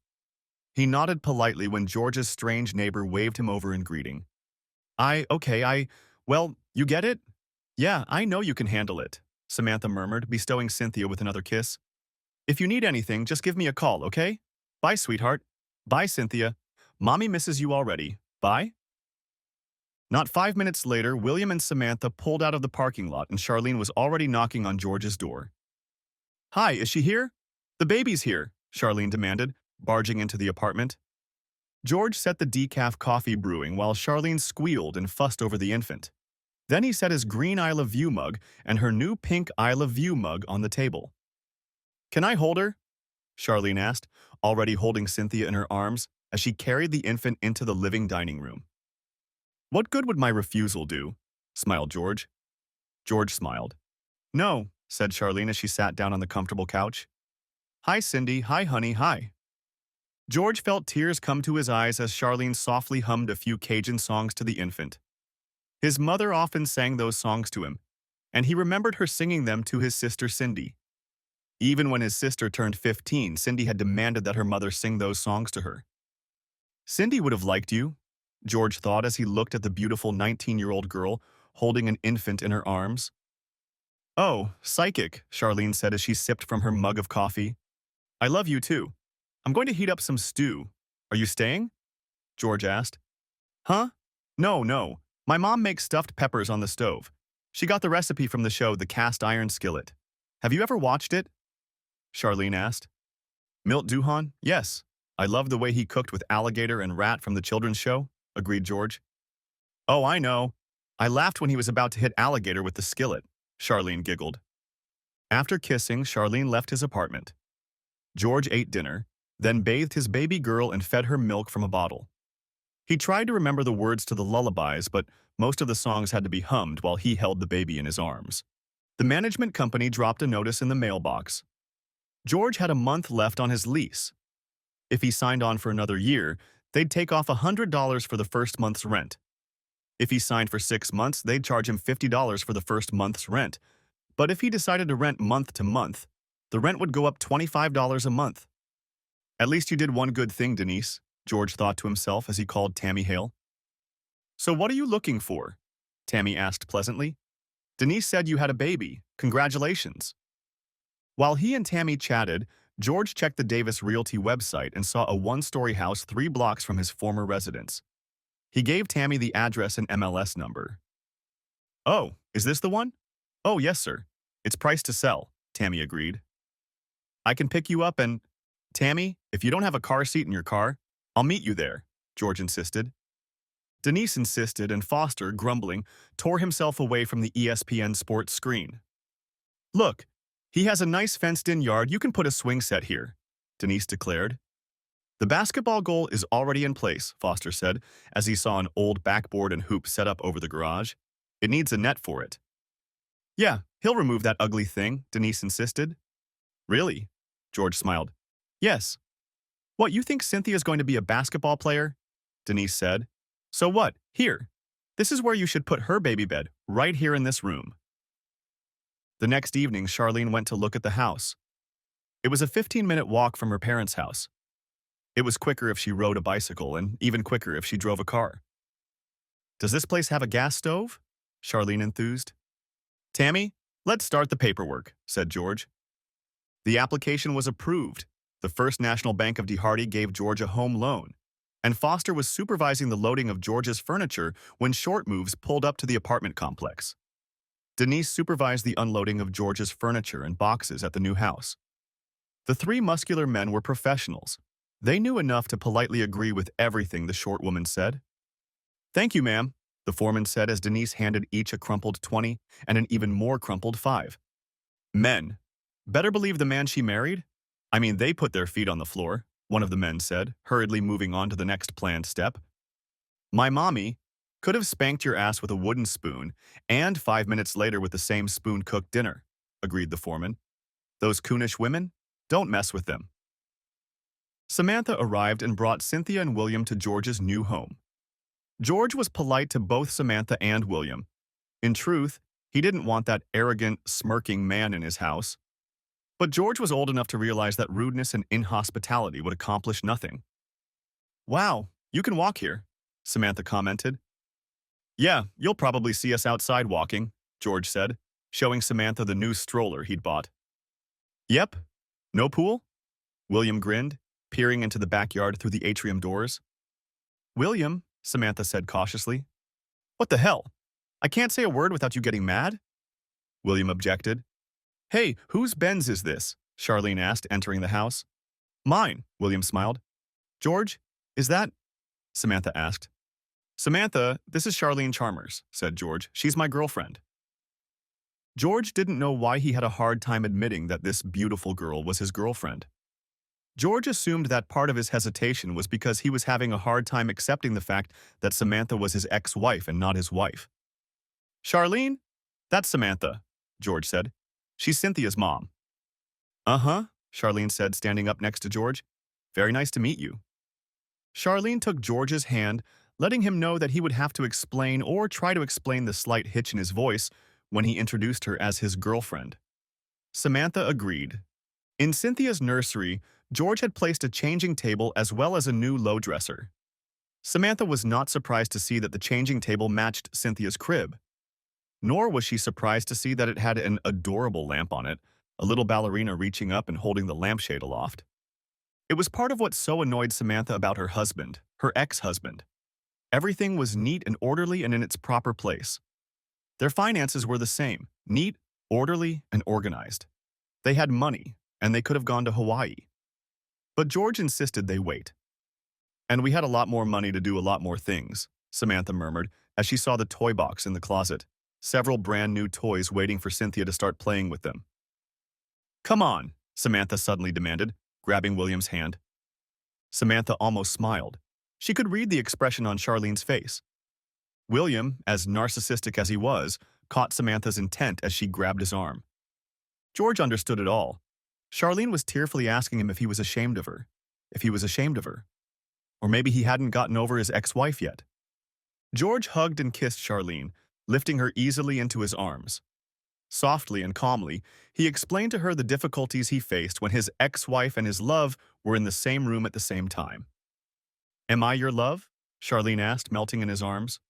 He nodded politely when George's strange neighbor waved him over in greeting. Well, you get it? Yeah, I know you can handle it, Samantha murmured, bestowing Cynthia with another kiss. If you need anything, just give me a call, okay? Bye, sweetheart. Bye, Cynthia. Mommy misses you already. Bye. Not 5 minutes later, William and Samantha pulled out of the parking lot and Charlene was already knocking on George's door. Hi, is she here? The baby's here, Charlene demanded, barging into the apartment. George set the decaf coffee brewing while Charlene squealed and fussed over the infant. Then he set his green I Love You mug and her new pink I Love You mug on the table. Can I hold her? Charlene asked, already holding Cynthia in her arms as she carried the infant into the living dining room. What good would my refusal do? Smiled George. George smiled. No, said Charlene as she sat down on the comfortable couch. Hi, Cindy. Hi, honey. Hi. George felt tears come to his eyes as Charlene softly hummed a few Cajun songs to the infant. His mother often sang those songs to him, and he remembered her singing them to his sister Cindy. Even when his sister turned 15, Cindy had demanded that her mother sing those songs to her. Cindy would have liked you, George thought as he looked at the beautiful 19-year-old girl holding an infant in her arms. Oh, psychic, Charlene said as she sipped from her mug of coffee. I love you too. I'm going to heat up some stew. Are you staying? George asked. Huh? No, no. My mom makes stuffed peppers on the stove. She got the recipe from the show The Cast Iron Skillet. Have you ever watched it? Charlene asked. Milt Duhan? Yes. I love the way he cooked with alligator and rat from the children's show, agreed George. Oh, I know. I laughed when he was about to hit alligator with the skillet, Charlene giggled. After kissing, Charlene left his apartment. George ate dinner, then bathed his baby girl and fed her milk from a bottle. He tried to remember the words to the lullabies, but most of the songs had to be hummed while he held the baby in his arms. The management company dropped a notice in the mailbox. George had a month left on his lease. If he signed on for another year, they'd take off $100 for the first month's rent. If he signed for 6 months, they'd charge him $50 for the first month's rent. But if he decided to rent month to month, the rent would go up $25 a month. At least you did one good thing, Denise, George thought to himself as he called Tammy Hale. So what are you looking for? Tammy asked pleasantly. Denise said you had a baby. Congratulations. While he and Tammy chatted, George checked the Davis Realty website and saw a one-story house 3 blocks from his former residence. He gave Tammy the address and MLS number. Oh, is this the one? Oh, yes, sir. It's priced to sell, Tammy agreed. I can pick you up and… Tammy, if you don't have a car seat in your car, I'll meet you there, George insisted. Denise insisted and Foster, grumbling, tore himself away from the ESPN sports screen. Look, he has a nice fenced-in yard. You can put a swing set here, Denise declared. The basketball goal is already in place, Foster said, as he saw an old backboard and hoop set up over the garage. It needs a net for it. Yeah, he'll remove that ugly thing, Denise insisted. Really? George smiled. Yes. What, you think Cynthia's going to be a basketball player? Denise said. So what? Here. This is where you should put her baby bed, right here in this room. The next evening, Charlene went to look at the house. It was a 15-minute walk from her parents' house. It was quicker if she rode a bicycle and even quicker if she drove a car. Does this place have a gas stove? Charlene enthused. Tammy, let's start the paperwork, said George. The application was approved. The First National Bank of DeHardy gave George a home loan, and Foster was supervising the loading of George's furniture when Short Moves pulled up to the apartment complex. Denise supervised the unloading of George's furniture and boxes at the new house. The 3 muscular men were professionals. They knew enough to politely agree with everything the short woman said. Thank you, ma'am, the foreman said as Denise handed each a crumpled 20 and an even more crumpled 5. Men. Better believe the man she married? I mean, they put their feet on the floor, one of the men said, hurriedly moving on to the next planned step. My mommy could have spanked your ass with a wooden spoon and 5 minutes later with the same spoon cooked dinner, agreed the foreman. Those coonish women? Don't mess with them. Samantha arrived and brought Cynthia and William to George's new home. George was polite to both Samantha and William. In truth, he didn't want that arrogant, smirking man in his house. But George was old enough to realize that rudeness and inhospitality would accomplish nothing. Wow, you can walk here, Samantha commented. Yeah, you'll probably see us outside walking, George said, showing Samantha the new stroller he'd bought. Yep. No pool? William grinned, peering into the backyard through the atrium doors. William, Samantha said cautiously. What the hell? I can't say a word without you getting mad? William objected. Hey, whose Benz is this? Charlene asked, entering the house. Mine, William smiled. George, is that? Samantha asked. Samantha, this is Charlene Chalmers, said George. She's my girlfriend. George didn't know why he had a hard time admitting that this beautiful girl was his girlfriend. George assumed that part of his hesitation was because he was having a hard time accepting the fact that Samantha was his ex-wife and not his wife. Charlene? That's Samantha, George said. She's Cynthia's mom. Uh-huh, Charlene said, standing up next to George. Very nice to meet you. Charlene took George's hand, letting him know that he would have to explain or try to explain the slight hitch in his voice when he introduced her as his girlfriend. Samantha agreed. In Cynthia's nursery, George had placed a changing table as well as a new low dresser. Samantha was not surprised to see that the changing table matched Cynthia's crib. Nor was she surprised to see that it had an adorable lamp on it, a little ballerina reaching up and holding the lampshade aloft. It was part of what so annoyed Samantha about her husband, her ex-husband. Everything was neat and orderly and in its proper place. Their finances were the same, neat, orderly, and organized. They had money, and they could have gone to Hawaii. But George insisted they wait. And we had a lot more money to do a lot more things, Samantha murmured as she saw the toy box in the closet, several brand new toys waiting for Cynthia to start playing with them. Come on, Samantha suddenly demanded, grabbing William's hand. Samantha almost smiled. She could read the expression on Charlene's face. William, as narcissistic as he was, caught Samantha's intent as she grabbed his arm. George understood it all. Charlene was tearfully asking him if he was ashamed of her. If he was ashamed of her. Or maybe he hadn't gotten over his ex-wife yet. George hugged and kissed Charlene, lifting her easily into his arms. Softly and calmly, he explained to her the difficulties he faced when his ex-wife and his love were in the same room at the same time. Am I your love? Charlene asked, melting in his arms.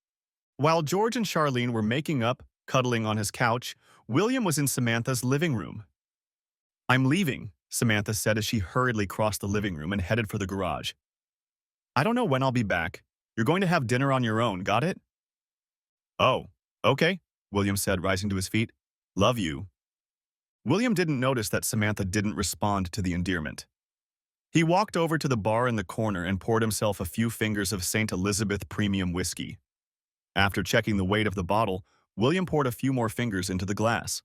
While George and Charlene were making up, cuddling on his couch, William was in Samantha's living room. I'm leaving, Samantha said as she hurriedly crossed the living room and headed for the garage. I don't know when I'll be back. You're going to have dinner on your own, got it? Oh, okay, William said, rising to his feet. Love you. William didn't notice that Samantha didn't respond to the endearment. He walked over to the bar in the corner and poured himself a few fingers of St. Elizabeth Premium whiskey. After checking the weight of the bottle, William poured a few more fingers into the glass.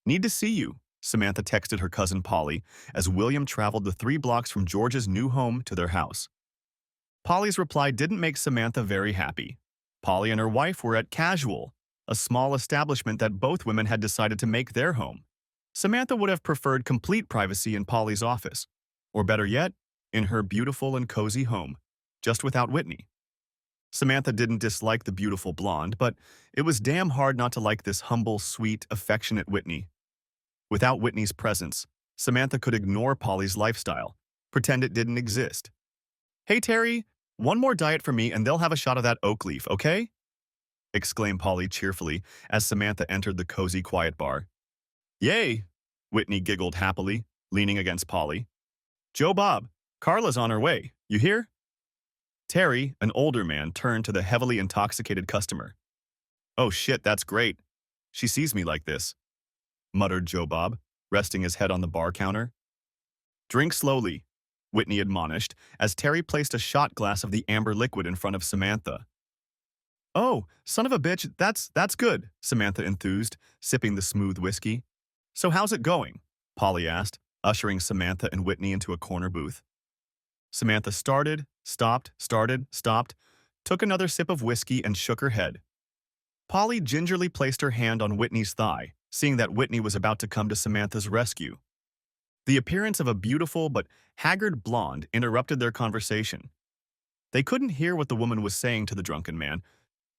Need to see you, Samantha texted her cousin Polly as William traveled the 3 blocks from George's new home to their house. Polly's reply didn't make Samantha very happy. Polly and her wife were at Casual, a small establishment that both women had decided to make their home. Samantha would have preferred complete privacy in Polly's office, or better yet, in her beautiful and cozy home, just without Whitney. Samantha didn't dislike the beautiful blonde, but it was damn hard not to like this humble, sweet, affectionate Whitney. Without Whitney's presence, Samantha could ignore Polly's lifestyle, pretend it didn't exist. Hey Terry, one more diet for me and they'll have a shot of that oak leaf, okay? Exclaimed Polly cheerfully as Samantha entered the cozy, quiet bar. Yay! Whitney giggled happily, leaning against Polly. Joe Bob, Carla's on her way, you hear? Terry, an older man, turned to the heavily intoxicated customer. Oh shit, that's great. She sees me like this, muttered Joe Bob, resting his head on the bar counter. Drink slowly, Whitney admonished as Terry placed a shot glass of the amber liquid in front of Samantha. Oh, son of a bitch, that's good, Samantha enthused, sipping the smooth whiskey. So how's it going? Polly asked, ushering Samantha and Whitney into a corner booth. Samantha started, stopped, took another sip of whiskey and shook her head. Polly gingerly placed her hand on Whitney's thigh, seeing that Whitney was about to come to Samantha's rescue. The appearance of a beautiful but haggard blonde interrupted their conversation. They couldn't hear what the woman was saying to the drunken man,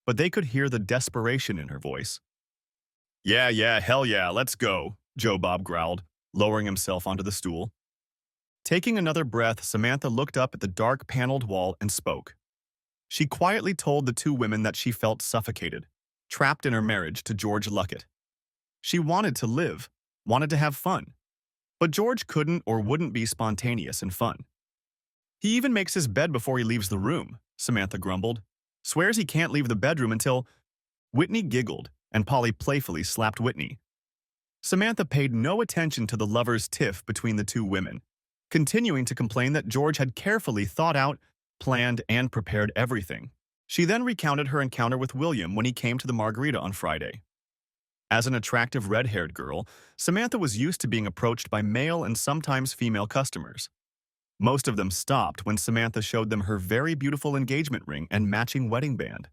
but they could hear the desperation in her voice. Yeah, hell yeah, let's go, Joe Bob growled, lowering himself onto the stool. Taking another breath, Samantha looked up at the dark paneled wall and spoke. She quietly told the 2 women that she felt suffocated, trapped in her marriage to George Luckett. She wanted to live, wanted to have fun. But George couldn't or wouldn't be spontaneous and fun. He even makes his bed before he leaves the room, Samantha grumbled. Swears he can't leave the bedroom until... Whitney giggled, and Polly playfully slapped Whitney. Samantha paid no attention to the lovers' tiff between the two women, continuing to complain that George had carefully thought out, planned, and prepared everything. She then recounted her encounter with William when he came to the margarita on Friday. As an attractive red-haired girl, Samantha was used to being approached by male and sometimes female customers. Most of them stopped when Samantha showed them her very beautiful engagement ring and matching wedding band.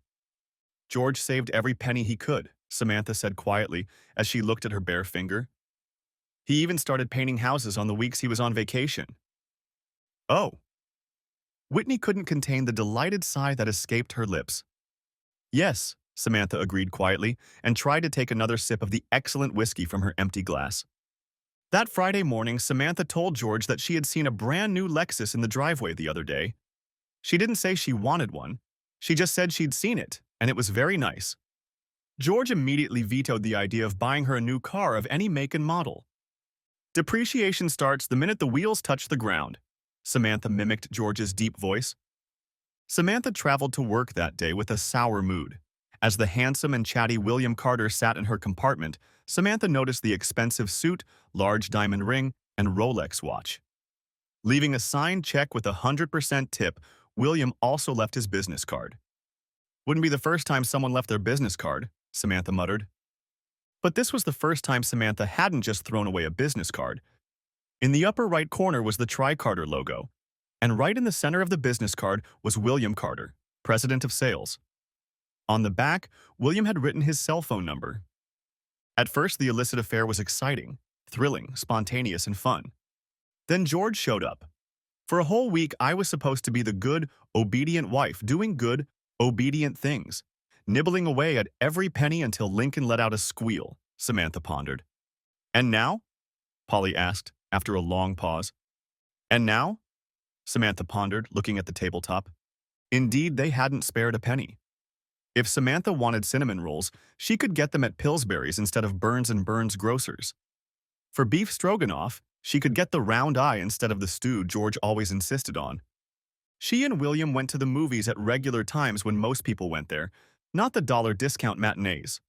George saved every penny he could, Samantha said quietly as she looked at her bare finger. He even started painting houses on the weeks he was on vacation. Oh. Whitney couldn't contain the delighted sigh that escaped her lips. Yes, Samantha agreed quietly and tried to take another sip of the excellent whiskey from her empty glass. That Friday morning, Samantha told George that she had seen a brand new Lexus in the driveway the other day. She didn't say she wanted one. She just said she'd seen it, and it was very nice. George immediately vetoed the idea of buying her a new car of any make and model. Depreciation starts the minute the wheels touch the ground, Samantha mimicked George's deep voice. Samantha traveled to work that day with a sour mood. As the handsome and chatty William Carter sat in her compartment, Samantha noticed the expensive suit, large diamond ring, and Rolex watch. Leaving a signed check with a 100% tip, William also left his business card. Wouldn't be the first time someone left their business card, Samantha muttered. But this was the first time Samantha hadn't just thrown away a business card. In the upper right corner was the Tri-Carter logo, and right in the center of the business card was William Carter, president of sales. On the back, William had written his cell phone number. At first, the illicit affair was exciting, thrilling, spontaneous, and fun. Then George showed up. For a whole week, I was supposed to be the good, obedient wife, doing good, obedient things, nibbling away at every penny until Lincoln let out a squeal, Samantha pondered. And now? Polly asked, after a long pause. And now? Samantha pondered, looking at the tabletop. Indeed, they hadn't spared a penny. If Samantha wanted cinnamon rolls, she could get them at Pillsbury's instead of Burns & Burns grocers. For beef stroganoff, she could get the round eye instead of the stew George always insisted on. She and William went to the movies at regular times when most people went there, not the dollar discount matinees.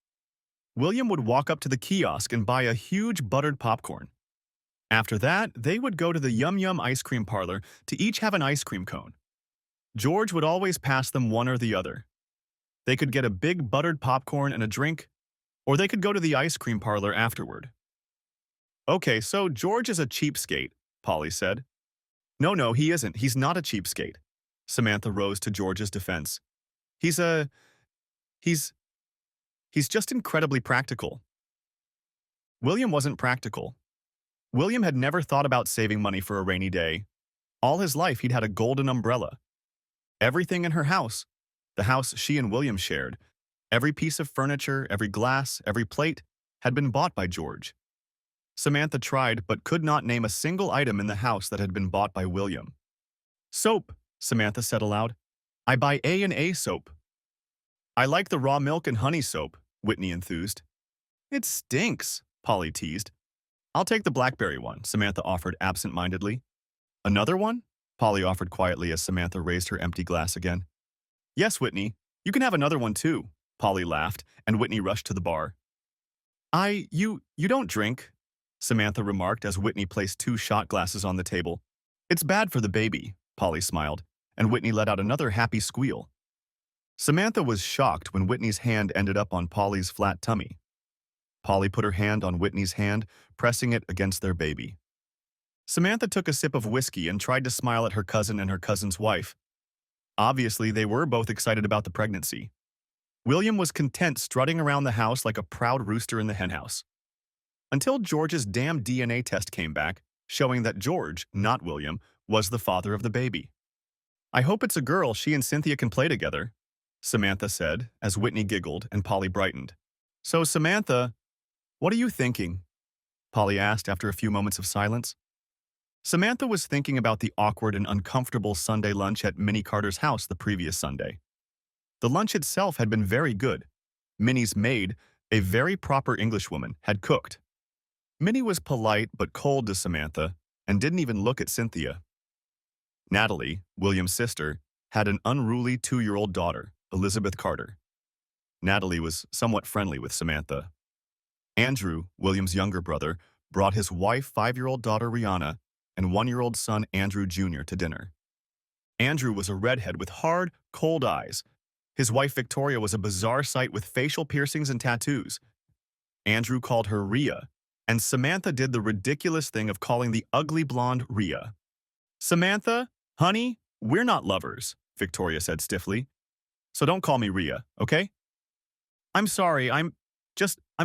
William would walk up to the kiosk and buy a huge buttered popcorn. After that, they would go to the Yum Yum ice cream parlor to each have an ice cream cone. George would always pass them one or the other. They could get a big buttered popcorn and a drink, or they could go to the ice cream parlor afterward. Okay, so George is a cheapskate, Polly said. No, he isn't. He's not a cheapskate. Samantha rose to George's defense. He's just incredibly practical. William wasn't practical. William had never thought about saving money for a rainy day. All his life, he'd had a golden umbrella. Everything in her house, the house she and William shared, every piece of furniture, every glass, every plate, had been bought by George. Samantha tried but could not name a single item in the house that had been bought by William. Soap, Samantha said aloud. I buy A&A soap. I like the raw milk and honey soap, Whitney enthused. It stinks, Polly teased. I'll take the blackberry one, Samantha offered absent-mindedly. Another one? Polly offered quietly as Samantha raised her empty glass again. Yes, Whitney, you can have another one too, Polly laughed, and Whitney rushed to the bar. You don't drink, Samantha remarked as Whitney placed 2 shot glasses on the table. It's bad for the baby, Polly smiled, and Whitney let out another happy squeal. Samantha was shocked when Whitney's hand ended up on Polly's flat tummy. Polly put her hand on Whitney's hand, pressing it against their baby. Samantha took a sip of whiskey and tried to smile at her cousin and her cousin's wife. Obviously, they were both excited about the pregnancy. William was content strutting around the house like a proud rooster in the henhouse. Until George's damn DNA test came back, showing that George, not William, was the father of the baby. I hope it's a girl she and Cynthia can play together, Samantha said, as Whitney giggled and Polly brightened. So, Samantha, what are you thinking? Polly asked after a few moments of silence. Samantha was thinking about the awkward and uncomfortable Sunday lunch at Minnie Carter's house the previous Sunday. The lunch itself had been very good. Minnie's maid, a very proper Englishwoman, had cooked. Minnie was polite but cold to Samantha and didn't even look at Cynthia. Natalie, William's sister, had an unruly 2-year-old daughter, Elizabeth Carter. Natalie was somewhat friendly with Samantha. Andrew, William's younger brother, brought his wife, 5-year-old daughter Rihanna, and 1-year-old son Andrew Jr. to dinner. Andrew was a redhead with hard, cold eyes. His wife Victoria was a bizarre sight with facial piercings and tattoos. Andrew called her Rhea, and Samantha did the ridiculous thing of calling the ugly blonde Rhea. "Samantha, honey, we're not lovers," Victoria said stiffly. "So don't call me Rhea, okay?" "I'm sorry, I'm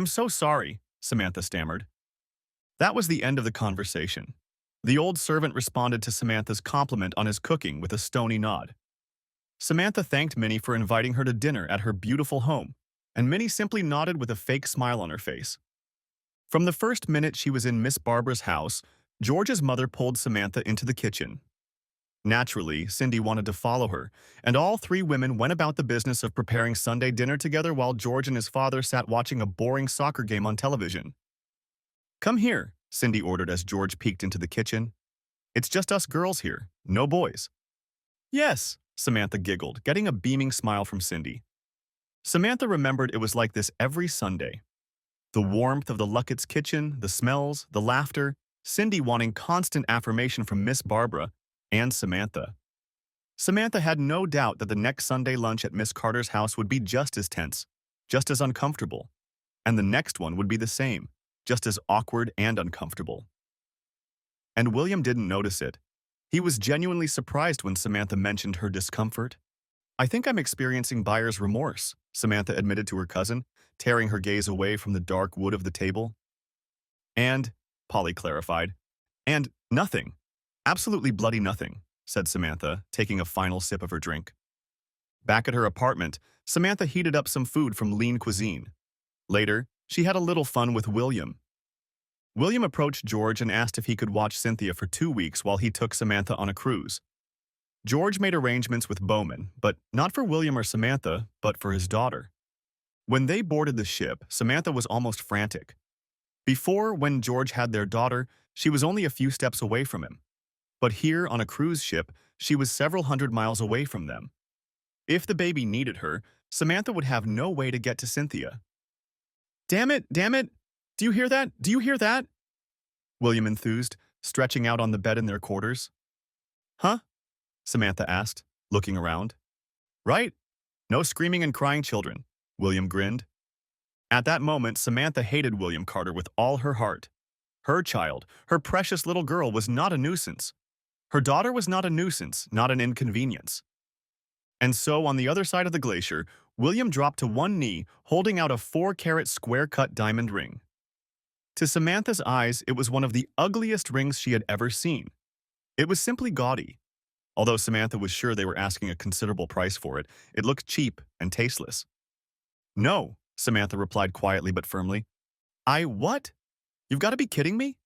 so sorry," Samantha stammered. That was the end of the conversation. The old servant responded to Samantha's compliment on his cooking with a stony nod. Samantha thanked Minnie for inviting her to dinner at her beautiful home, and Minnie simply nodded with a fake smile on her face. From the first minute she was in Miss Barbara's house, George's mother pulled Samantha into the kitchen. Naturally, Cindy wanted to follow her, and all three women went about the business of preparing Sunday dinner together while George and his father sat watching a boring soccer game on television. "Come here," Cindy ordered as George peeked into the kitchen. "It's just us girls here, no boys." "Yes," Samantha giggled, getting a beaming smile from Cindy. Samantha remembered it was like this every Sunday. The warmth of the Luckett's kitchen, the smells, the laughter, Cindy wanting constant affirmation from Miss Barbara and Samantha. Samantha had no doubt that the next Sunday lunch at Miss Carter's house would be just as tense, just as uncomfortable, and the next one would be the same, just as awkward and uncomfortable. And William didn't notice it. He was genuinely surprised when Samantha mentioned her discomfort. "I think I'm experiencing buyer's remorse," Samantha admitted to her cousin, tearing her gaze away from the dark wood of the table. "And," Polly clarified, "and nothing. Absolutely bloody nothing," said Samantha, taking a final sip of her drink. Back at her apartment, Samantha heated up some food from Lean Cuisine. Later, she had a little fun with William. William approached George and asked if he could watch Cynthia for 2 weeks while he took Samantha on a cruise. George made arrangements with Bowman, but not for William or Samantha, but for his daughter. When they boarded the ship, Samantha was almost frantic. Before, when George had their daughter, she was only a few steps away from him. But here, on a cruise ship, she was several hundred miles away from them. If the baby needed her, Samantha would have no way to get to Cynthia. Damn it, damn it! Do you hear that? Do you hear that?" William enthused, stretching out on the bed in their quarters. "Huh?" Samantha asked, looking around. "Right? No screaming and crying children," William grinned. At that moment, Samantha hated William Carter with all her heart. Her child, her precious little girl, was not a nuisance. Her daughter was not a nuisance, not an inconvenience. And so, on the other side of the glacier, William dropped to one knee, holding out a 4-carat square-cut diamond ring. To Samantha's eyes, it was one of the ugliest rings she had ever seen. It was simply gaudy. Although Samantha was sure they were asking a considerable price for it, it looked cheap and tasteless. "No," Samantha replied quietly but firmly. What? You've got to be kidding me?"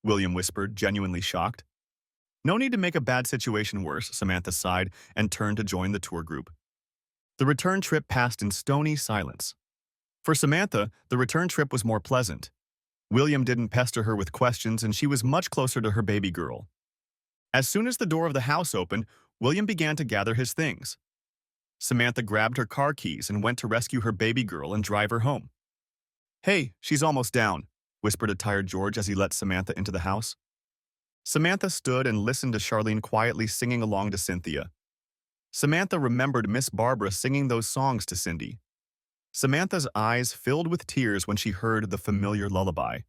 William whispered, genuinely shocked. "No need to make a bad situation worse," Samantha sighed and turned to join the tour group. The return trip passed in stony silence. For Samantha, the return trip was more pleasant. William didn't pester her with questions, and she was much closer to her baby girl. As soon as the door of the house opened, William began to gather his things. Samantha grabbed her car keys and went to rescue her baby girl and drive her home. "Hey, she's almost down," whispered a tired George as he let Samantha into the house. Samantha stood and listened to Charlene quietly singing along to Cynthia. Samantha remembered Miss Barbara singing those songs to Cindy. Samantha's eyes filled with tears when she heard the familiar lullaby.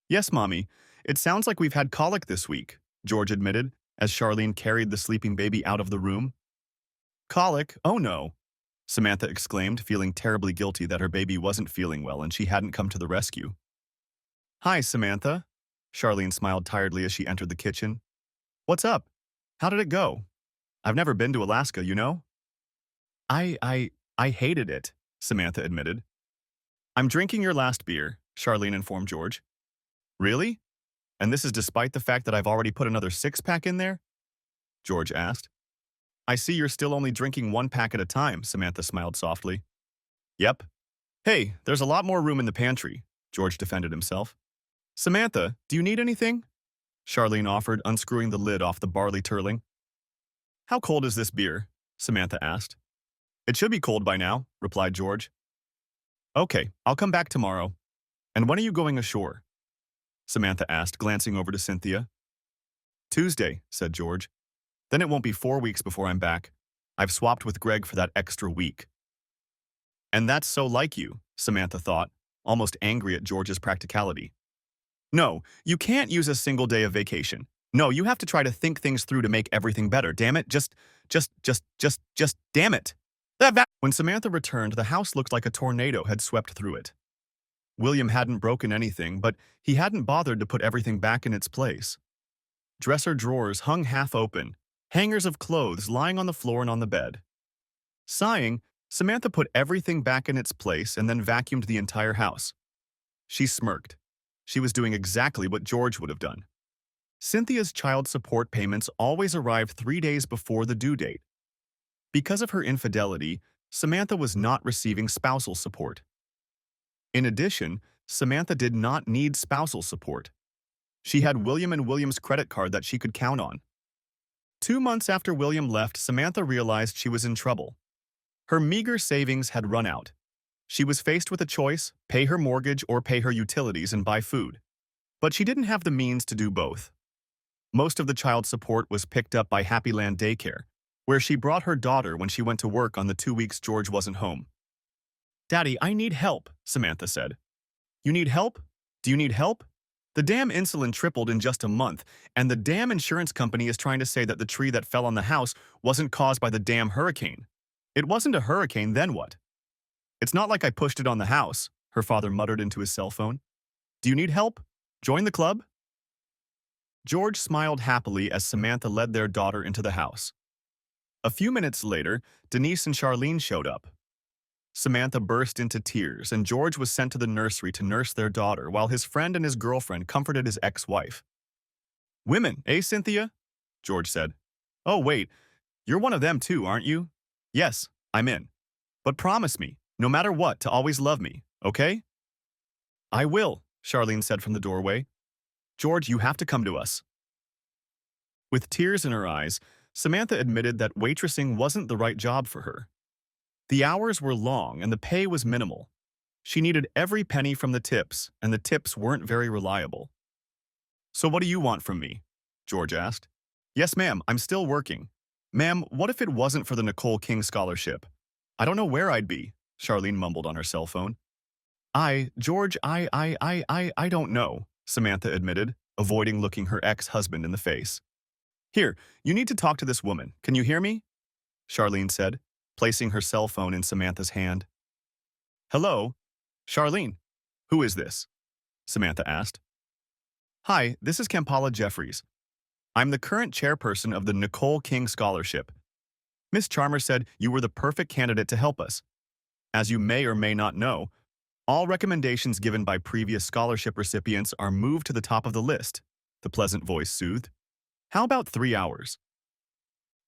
"Yes, Mommy, it sounds like we've had colic this week," George admitted, as Charlene carried the sleeping baby out of the room. "Colic? Oh no," Samantha exclaimed, feeling terribly guilty that her baby wasn't feeling well and she hadn't come to the rescue. "Hi, Samantha." Charlene smiled tiredly as she entered the kitchen. "What's up? How did it go? I've never been to Alaska, you know?" I hated it," Samantha admitted. "I'm drinking your last beer," Charlene informed George. "Really? And this is despite the fact that I've already put another 6-pack in there?" George asked. "I see you're still only drinking 1 pack at a time," Samantha smiled softly. "Yep. Hey, there's a lot more room in the pantry," George defended himself. "Samantha, do you need anything?" Charlene offered, unscrewing the lid off the barley turling. "How cold is this beer?" Samantha asked. It should be cold by now, replied George. Okay, I'll come back tomorrow. And when are you going ashore? Samantha asked, glancing over to Cynthia. Tuesday, said George. Then it won't be 4 weeks before I'm back. I've swapped with Greg for that extra week. And that's so like you, Samantha thought, almost angry at George's practicality. No, you can't use a single day of vacation. No, you have to try to think things through to make everything better. Damn it, damn it. When Samantha returned, the house looked like a tornado had swept through it. William hadn't broken anything, but he hadn't bothered to put everything back in its place. Dresser drawers hung half open, hangers of clothes lying on the floor and on the bed. Sighing, Samantha put everything back in its place and then vacuumed the entire house. She smirked. She was doing exactly what George would have done. Cynthia's child support payments always arrived 3 days before the due date. Because of her infidelity, Samantha was not receiving spousal support. In addition, Samantha did not need spousal support. She had William and William's credit card that she could count on. 2 months after William left, Samantha realized she was in trouble. Her meager savings had run out. She was faced with a choice: pay her mortgage or pay her utilities and buy food. But she didn't have the means to do both. Most of the child support was picked up by Happyland Daycare, where she brought her daughter when she went to work on the 2 weeks George wasn't home. "Daddy, I need help," Samantha said. "You need help? Do you need help? The damn insulin tripled in just a month, and the damn insurance company is trying to say that the tree that fell on the house wasn't caused by the damn hurricane. It wasn't a hurricane, then what? It's not like I pushed it on the house," her father muttered into his cell phone. "Do you need help? Join the club?" George smiled happily as Samantha led their daughter into the house. A few minutes later, Denise and Charlene showed up. Samantha burst into tears, and George was sent to the nursery to nurse their daughter while his friend and his girlfriend comforted his ex-wife. "Women, eh, Cynthia?" George said. "Oh, wait, you're one of them too, aren't you?" "Yes, I'm in. But promise me, no matter what, to always love me, okay?" "I will," Charlene said from the doorway. "George, you have to come to us." With tears in her eyes, Samantha admitted that waitressing wasn't the right job for her. The hours were long and the pay was minimal. She needed every penny from the tips, and the tips weren't very reliable. "So what do you want from me?" George asked. "Yes, ma'am, I'm still working." "Ma'am, what if it wasn't for the Nicole King Scholarship? I don't know where I'd be," Charlene mumbled on her cell phone. George, I don't know," Samantha admitted, avoiding looking her ex-husband in the face. "Here, you need to talk to this woman. Can you hear me?" Charlene said, placing her cell phone in Samantha's hand. "Hello? Charlene, who is this?" Samantha asked. "Hi, this is Kampala Jeffries. I'm the current chairperson of the Nicole King Scholarship. Miss Charmer said you were the perfect candidate to help us. As you may or may not know, all recommendations given by previous scholarship recipients are moved to the top of the list," the pleasant voice soothed. "How about 3 hours?"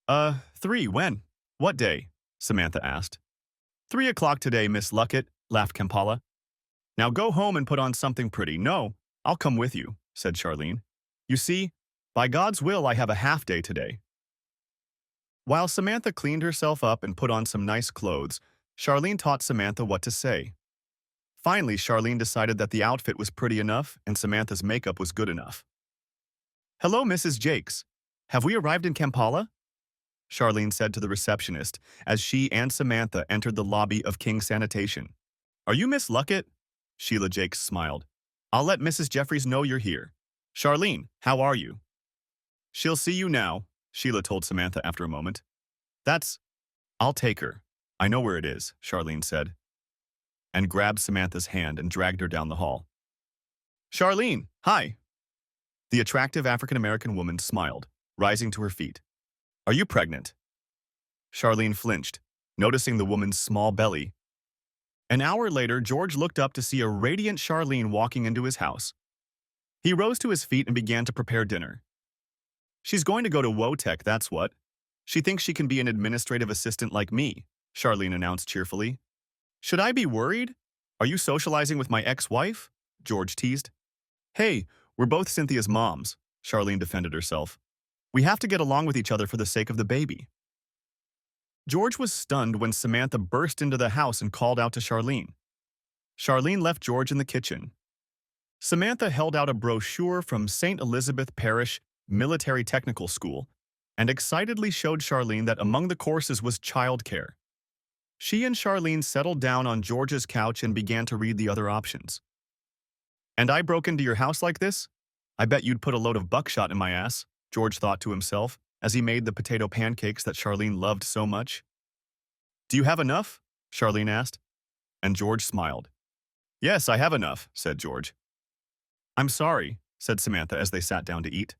3, when? What day?" Samantha asked. 3 o'clock today, Miss Luckett," laughed Kampala. "Now go home and put on something pretty." "No, I'll come with you," said Charlene. "You see, by God's will I have a half day today." While Samantha cleaned herself up and put on some nice clothes, Charlene taught Samantha what to say. Finally, Charlene decided that the outfit was pretty enough and Samantha's makeup was good enough. "Hello, Mrs. Jakes. Have we arrived in Kampala?" Charlene said to the receptionist as she and Samantha entered the lobby of King Sanitation. "Are you Miss Luckett?" Sheila Jakes smiled. "I'll let Mrs. Jeffries know you're here. Charlene, how are you?" "She'll see you now," Sheila told Samantha after a moment. I'll take her. I know where it is," Charlene said, and grabbed Samantha's hand and dragged her down the hall. "Charlene, hi." The attractive African-American woman smiled, rising to her feet. "Are you pregnant?" Charlene flinched, noticing the woman's small belly. An hour later, George looked up to see a radiant Charlene walking into his house. He rose to his feet and began to prepare dinner. "She's going to go to WOTEC, that's what. She thinks she can be an administrative assistant like me," Charlene announced cheerfully. "Should I be worried? Are you socializing with my ex-wife?" George teased. "Hey, we're both Cynthia's moms," Charlene defended herself. "We have to get along with each other for the sake of the baby." George was stunned when Samantha burst into the house and called out to Charlene. Charlene left George in the kitchen. Samantha held out a brochure from St. Elizabeth Parish Military Technical School and excitedly showed Charlene that among the courses was childcare. She and Charlene settled down on George's couch and began to read the other options. "And I broke into your house like this? I bet you'd put a load of buckshot in my ass," George thought to himself as he made the potato pancakes that Charlene loved so much. "Do you have enough?" Charlene asked, and George smiled. "Yes, I have enough," said George. "I'm sorry," said Samantha as they sat down to eat.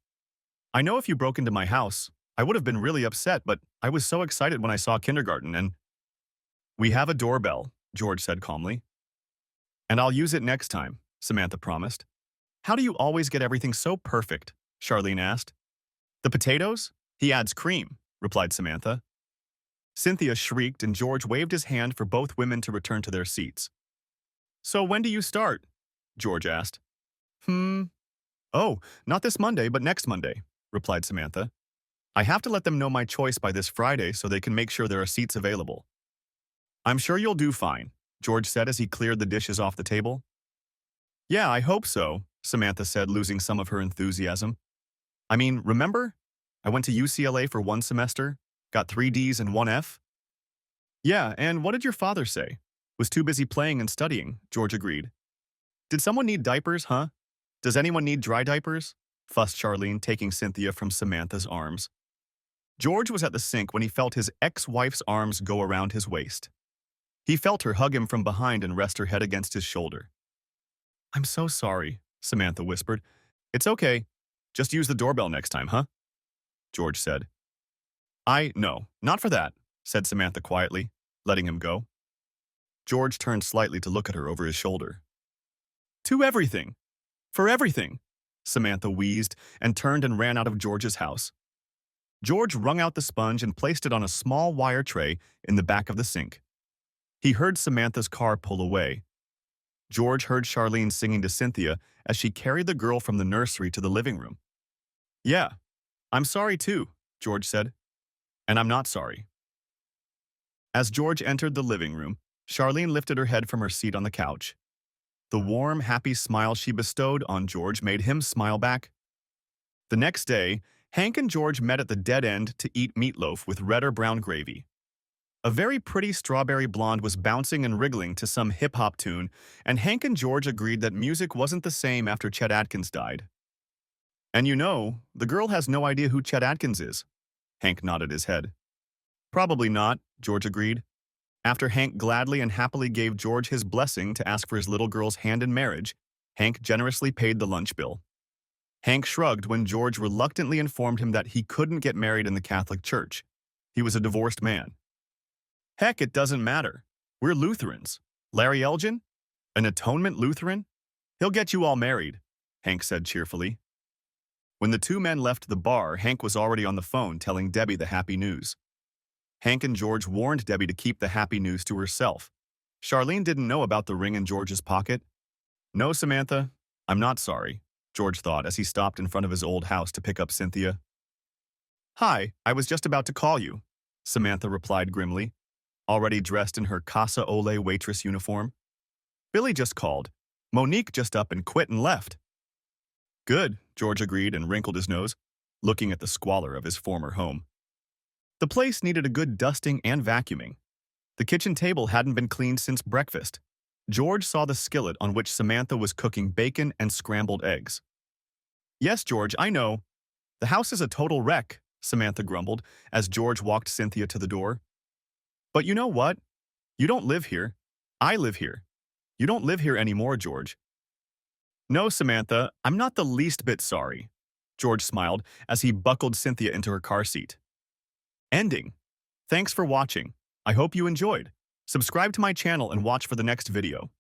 "I know if you broke into my house, I would have been really upset, but I was so excited when I saw kindergarten and—" "We have a doorbell," George said calmly. "And I'll use it next time," Samantha promised. "How do you always get everything so perfect?" Charlene asked. "The potatoes? He adds cream," replied Samantha. Cynthia shrieked and George waved his hand for both women to return to their seats. "So when do you start?" George asked. "Oh, not this Monday, but next Monday," replied Samantha. "I have to let them know my choice by this Friday so they can make sure there are seats available." "I'm sure you'll do fine," George said as he cleared the dishes off the table. "Yeah, I hope so," Samantha said, losing some of her enthusiasm. "I mean, remember? I went to UCLA for 1 semester, got 3 Ds and 1 F." "Yeah, and what did your father say?" "Was too busy playing and studying," George agreed. "Did someone need diapers, huh? Does anyone need dry diapers?" fussed Charlene, taking Cynthia from Samantha's arms. George was at the sink when he felt his ex-wife's arms go around his waist. He felt her hug him from behind and rest her head against his shoulder. "I'm so sorry," Samantha whispered. "It's okay. Just use the doorbell next time, huh?" George said. No, not for that," said Samantha quietly, letting him go. George turned slightly to look at her over his shoulder. "To everything. For everything," Samantha wheezed and turned and ran out of George's house. George wrung out the sponge and placed it on a small wire tray in the back of the sink. He heard Samantha's car pull away. George heard Charlene singing to Cynthia as she carried the girl from the nursery to the living room. "Yeah, I'm sorry too," George said. "And I'm not sorry." As George entered the living room, Charlene lifted her head from her seat on the couch. The warm, happy smile she bestowed on George made him smile back. The next day, Hank and George met at the dead end to eat meatloaf with red or brown gravy. A very pretty strawberry blonde was bouncing and wriggling to some hip-hop tune, and Hank and George agreed that music wasn't the same after Chet Atkins died. "And you know, the girl has no idea who Chet Atkins is." Hank nodded his head. "Probably not," George agreed. After Hank gladly and happily gave George his blessing to ask for his little girl's hand in marriage, Hank generously paid the lunch bill. Hank shrugged when George reluctantly informed him that he couldn't get married in the Catholic Church. He was a divorced man. "Heck, it doesn't matter. We're Lutherans. Larry Elgin? An atonement Lutheran? He'll get you all married," Hank said cheerfully. When the two men left the bar, Hank was already on the phone telling Debbie the happy news. Hank and George warned Debbie to keep the happy news to herself. Charlene didn't know about the ring in George's pocket. "No, Samantha, I'm not sorry," George thought as he stopped in front of his old house to pick up Cynthia. "Hi, I was just about to call you," Samantha replied grimly, already dressed in her Casa Ole waitress uniform. "Billy just called. Monique just up and quit and left." "Good," George agreed and wrinkled his nose, looking at the squalor of his former home. The place needed a good dusting and vacuuming. The kitchen table hadn't been cleaned since breakfast. George saw the skillet on which Samantha was cooking bacon and scrambled eggs. "Yes, George, I know. The house is a total wreck," Samantha grumbled as George walked Cynthia to the door. "But you know what? You don't live here. I live here. You don't live here anymore, George." "No, Samantha, I'm not the least bit sorry," George smiled as he buckled Cynthia into her car seat. Ending. Thanks for watching. I hope you enjoyed. Subscribe to my channel and watch for the next video.